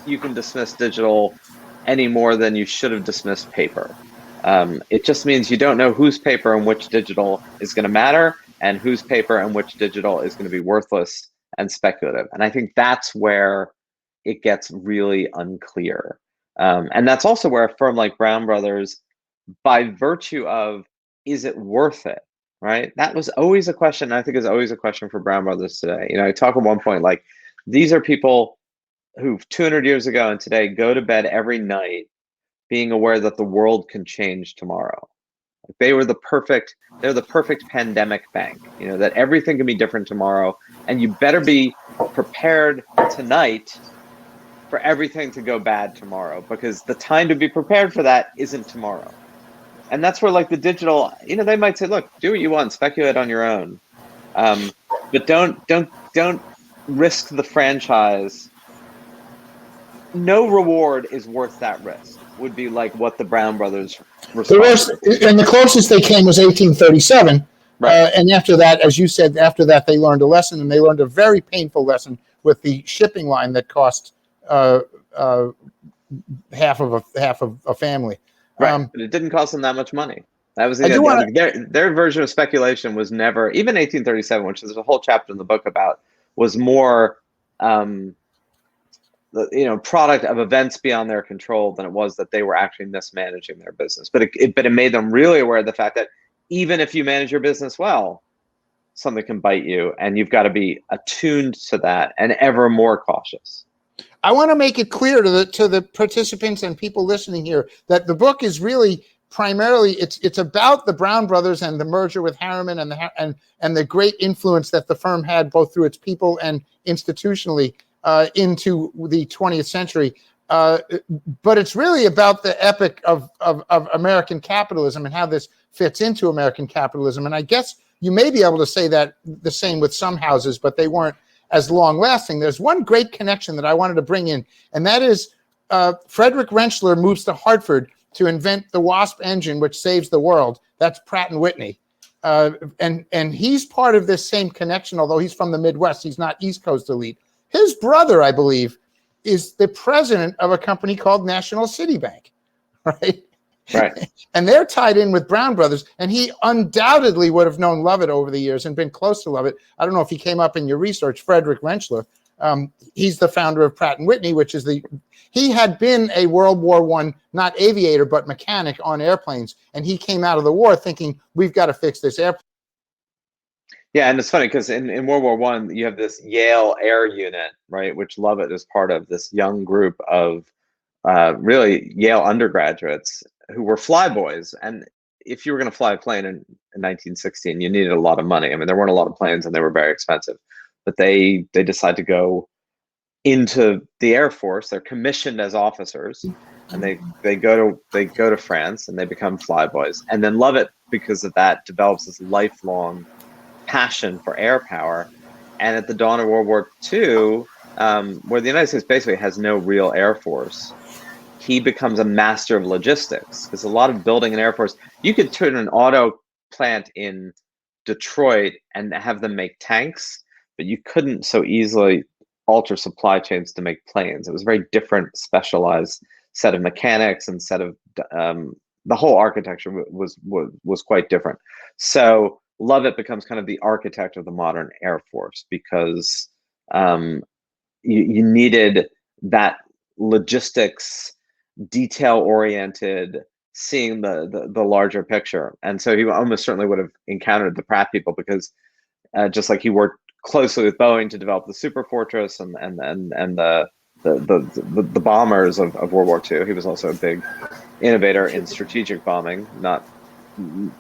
you can dismiss digital any more than you should have dismissed paper. It just means you don't know whose paper and which digital is going to matter, and whose paper and which digital is going to be worthless and speculative. And I think that's where it gets really unclear. And that's also where a firm like Brown Brothers, by virtue of, is it worth it, right? That was always a question. I think is always a question for Brown Brothers today. I talk at one point, like, these are people who 200 years ago and today go to bed every night being aware that the world can change tomorrow. They're the perfect pandemic bank, that everything can be different tomorrow, and you better be prepared tonight for everything to go bad tomorrow, because the time to be prepared for that isn't tomorrow. And that's where, like, the digital, they might say, look, do what you want, speculate on your own, but don't risk the franchise. No reward is worth that risk, would be like what the Brown Brothers response. And the closest they came was 1837. Right. And after that, as you said, after that they learned a lesson, and they learned a very painful lesson with the shipping line that cost half of a family. Right, but it didn't cost them that much money. That was their version of speculation was never, even 1837, which there's a whole chapter in the book about, was more product of events beyond their control than it was that they were actually mismanaging their business. But it made them really aware of the fact that even if you manage your business well, something can bite you, and you've got to be attuned to that and ever more cautious. I want to make it clear to the participants and people listening here that the book is really primarily it's about the Brown Brothers and the merger with Harriman and the great influence that the firm had both through its people and institutionally into the 20th century. But it's really about the epic of American capitalism and how this fits into American capitalism. And I guess you may be able to say that the same with some houses, but they weren't as long lasting. There's one great connection that I wanted to bring in, and that is Frederick Rentschler moves to Hartford to invent the WASP engine, which saves the world. That's Pratt & Whitney. And he's part of this same connection, although he's from the Midwest. He's not East Coast elite. His brother, I believe, is the president of a company called National City Bank, right? Right. And they're tied in with Brown Brothers, and he undoubtedly would have known Lovett over the years and been close to Lovett. I don't know if he came up in your research, Frederick Rentschler. He's the founder of Pratt & Whitney, which is he had been a World War I, not aviator, but mechanic on airplanes. And he came out of the war thinking, we've got to fix this airplane. Yeah, and it's funny because in World War I, you have this Yale Air Unit, right, which Lovett is part of, this young group of really Yale undergraduates who were flyboys. And if you were going to fly a plane in 1916, you needed a lot of money. I mean, there weren't a lot of planes and they were very expensive. But they decide to go into the Air Force. They're commissioned as officers, and they go to France and they become flyboys. And then Lovett, because of that, develops this lifelong passion for air power. And at the dawn of World War II, where the United States basically has no real air force, he becomes a master of logistics. Because a lot of building an air force, you could turn an auto plant in Detroit and have them make tanks, but you couldn't so easily alter supply chains to make planes. It was a very different, specialized set of mechanics and set of the whole architecture was quite different. So Lovett becomes kind of the architect of the modern Air Force because you needed that logistics, detail-oriented, seeing the larger picture. And so he almost certainly would have encountered the Pratt people because just like he worked closely with Boeing to develop the Super Fortress and the bombers of World War II, he was also a big innovator in strategic bombing,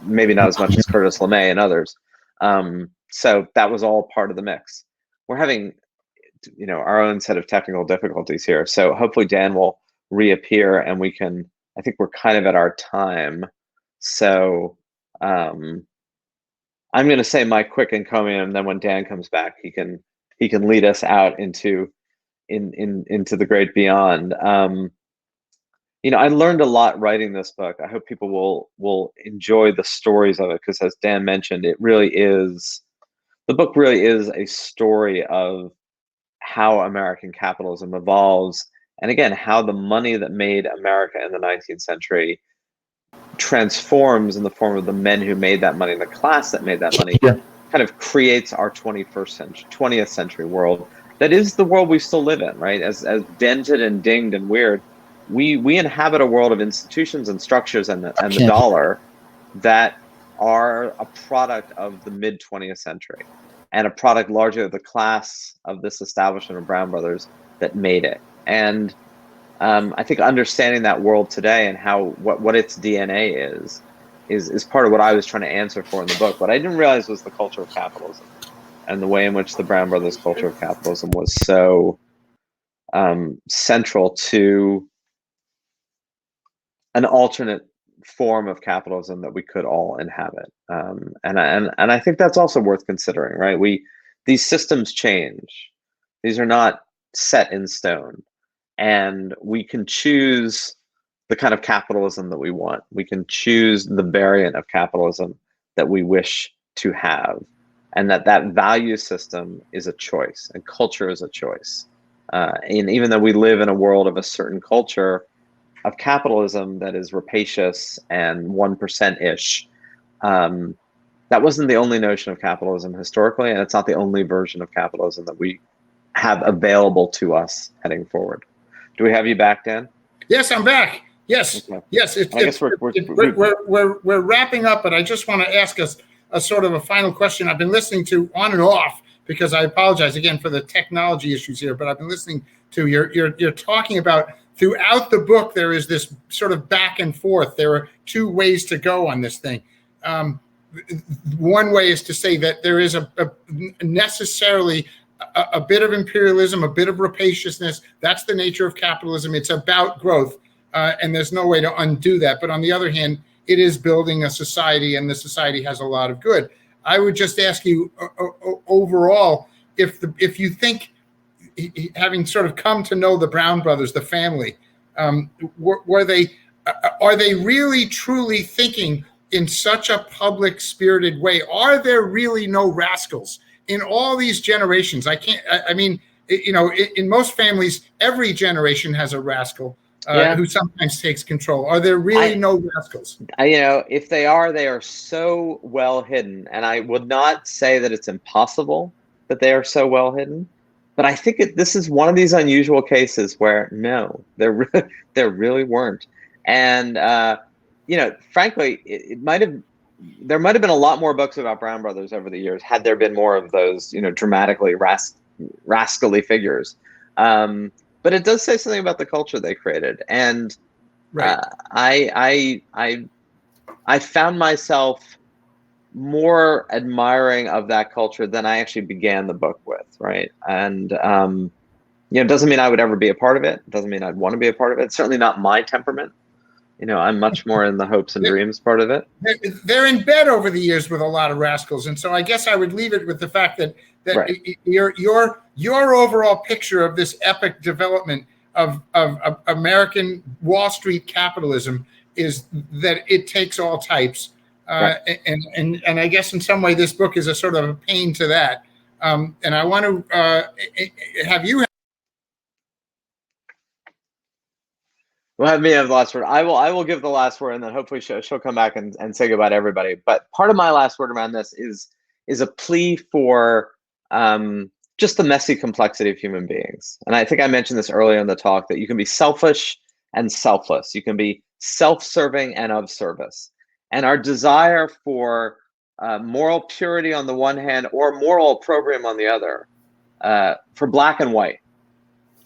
maybe not as much as Curtis LeMay and others. So that was all part of the mix. We're having, our own set of technical difficulties here. So hopefully Dan will reappear and we can, I think we're kind of at our time. So I'm going to say my quick encomium, and then when Dan comes back, he can lead us out into the great beyond. I learned a lot writing this book. I hope people will enjoy the stories of it, because as Dan mentioned, the book really is a story of how American capitalism evolves, and again, how the money that made America in the 19th century transforms in the form of the men who made that money, the class that made that money, kind of creates our 20th century world. That is the world we still live in, right? As dented and dinged and weird, we inhabit a world of institutions and structures and the dollar that are a product of the mid 20th century, and a product largely of the class of this establishment of Brown Brothers that made it. And I think understanding that world today and what its DNA is part of what I was trying to answer for in the book. What I didn't realize was the culture of capitalism, and the way in which the Brown Brothers culture of capitalism was so central to an alternate form of capitalism that we could all inhabit. And I think that's also worth considering, right? These systems change. These are not set in stone, and we can choose the kind of capitalism that we want. We can choose the variant of capitalism that we wish to have, and that value system is a choice, and culture is a choice. And even though we live in a world of a certain culture of capitalism that is rapacious and 1%-ish, that wasn't the only notion of capitalism historically, and it's not the only version of capitalism that we have available to us heading forward. Do we have you back, Dan? Yes, I'm back. Yes, okay. Yes. I guess we're wrapping up, but I just want to ask us a sort of a final question. I've been listening to on and off, because I apologize again for the technology issues here, but I've been listening to you're talking about throughout the book. There is this sort of back and forth. There are two ways to go on this thing. One way is to say that there is necessarily a bit of imperialism, a bit of rapaciousness. That's the nature of capitalism. It's about growth, and there's no way to undo that. But on the other hand, it is building a society, and the society has a lot of good. I would just ask you overall, if you think, having sort of come to know the Brown Brothers, the family, are they really truly thinking in such a public spirited way? Are there really no rascals in all these generations? I mean, in most families, every generation has a rascal who sometimes takes control. Are there really no rascals? If they are so well hidden. And I would not say that it's impossible that they are so well hidden, but I think this is one of these unusual cases where no, there really weren't. And frankly, there might have been a lot more books about Brown Brothers over the years had there been more of those, dramatically rascally figures. But it does say something about the culture they created, and right. I found myself more admiring of that culture than I actually began the book with, right? And it doesn't mean I would ever be a part of it. It doesn't mean I'd want to be a part of it. It's certainly not my temperament. I'm much more in the hopes and dreams part of it. They're in bed over the years with a lot of rascals, and so I guess I would leave it with the fact that right. your overall picture of this epic development of American Wall Street capitalism is that it takes all types, right. and I guess in some way this book is a sort of a pain to that. And I want to have you. Well, have me have the last word. I will give the last word, and then hopefully she'll come back and say goodbye to everybody. But part of my last word around this is a plea for just the messy complexity of human beings. And I think I mentioned this earlier in the talk, that you can be selfish and selfless. You can be self-serving and of service. And our desire for moral purity on the one hand, or moral opprobrium on the other, for black and white,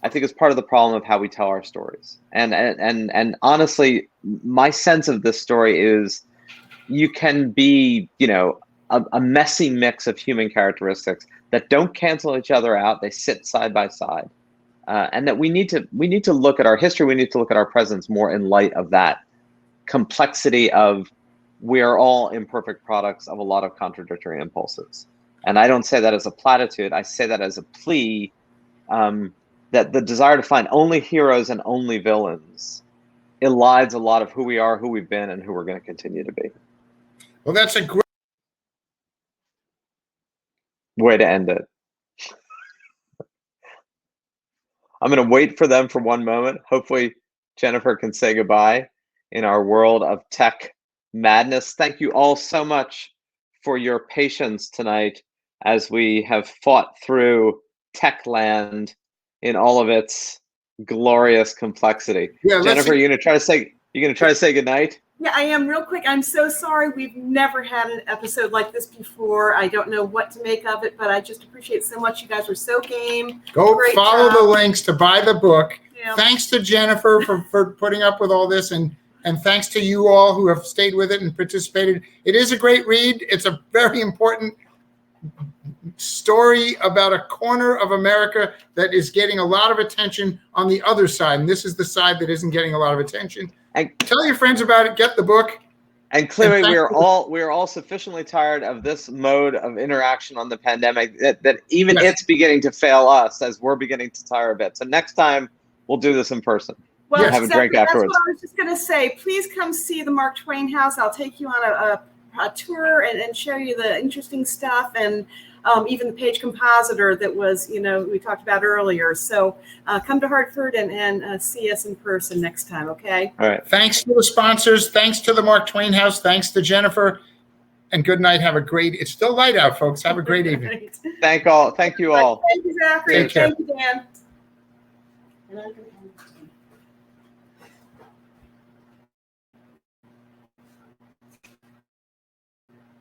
I think is part of the problem of how we tell our stories. And honestly, my sense of this story is you can be, a messy mix of human characteristics that don't cancel each other out. They sit side by side, and that we need to look at our history. We need to look at our presence more in light of that complexity of we are all imperfect products of a lot of contradictory impulses. And I don't say that as a platitude. I say that as a plea. That the desire to find only heroes and only villains elides a lot of who we are, who we've been, and who we're going to continue to be. Well, that's a great way to end it. I'm going to wait for them for one moment. Hopefully, Jennifer can say goodbye in our world of tech madness. Thank you all so much for your patience tonight as we have fought through tech land in all of its glorious complexity. Yeah, Jennifer, you're going to try to say goodnight? Yeah, I am. Real quick, I'm so sorry. We've never had an episode like this before. I don't know what to make of it, but I just appreciate so much. You guys were so game. Go follow the links to buy the book. Yeah. Thanks to Jennifer for putting up with all this, and thanks to you all who have stayed with it and participated. It is a great read. It's a very important story about a corner of America that is getting a lot of attention on the other side, and this is the side that isn't getting a lot of attention. And tell your friends about it. Get the book. And clearly, we are all sufficiently tired of this mode of interaction on the pandemic that even it's beginning to fail us as we're beginning to tire a bit. So next time we'll do this in person. Well, have a drink afterwards. That's what I was just going to say. Please come see the Mark Twain House. I'll take you on a tour and show you the interesting stuff, and even the page compositor that was, we talked about earlier. So come to Hartford and see us in person next time, okay? All right. Thanks to the sponsors. Thanks to the Mark Twain House. Thanks to Jennifer. And good night. Have a great, it's still light out, folks. Have a great evening. Thank you all. Thank you, Zachary. Thank you, Dan.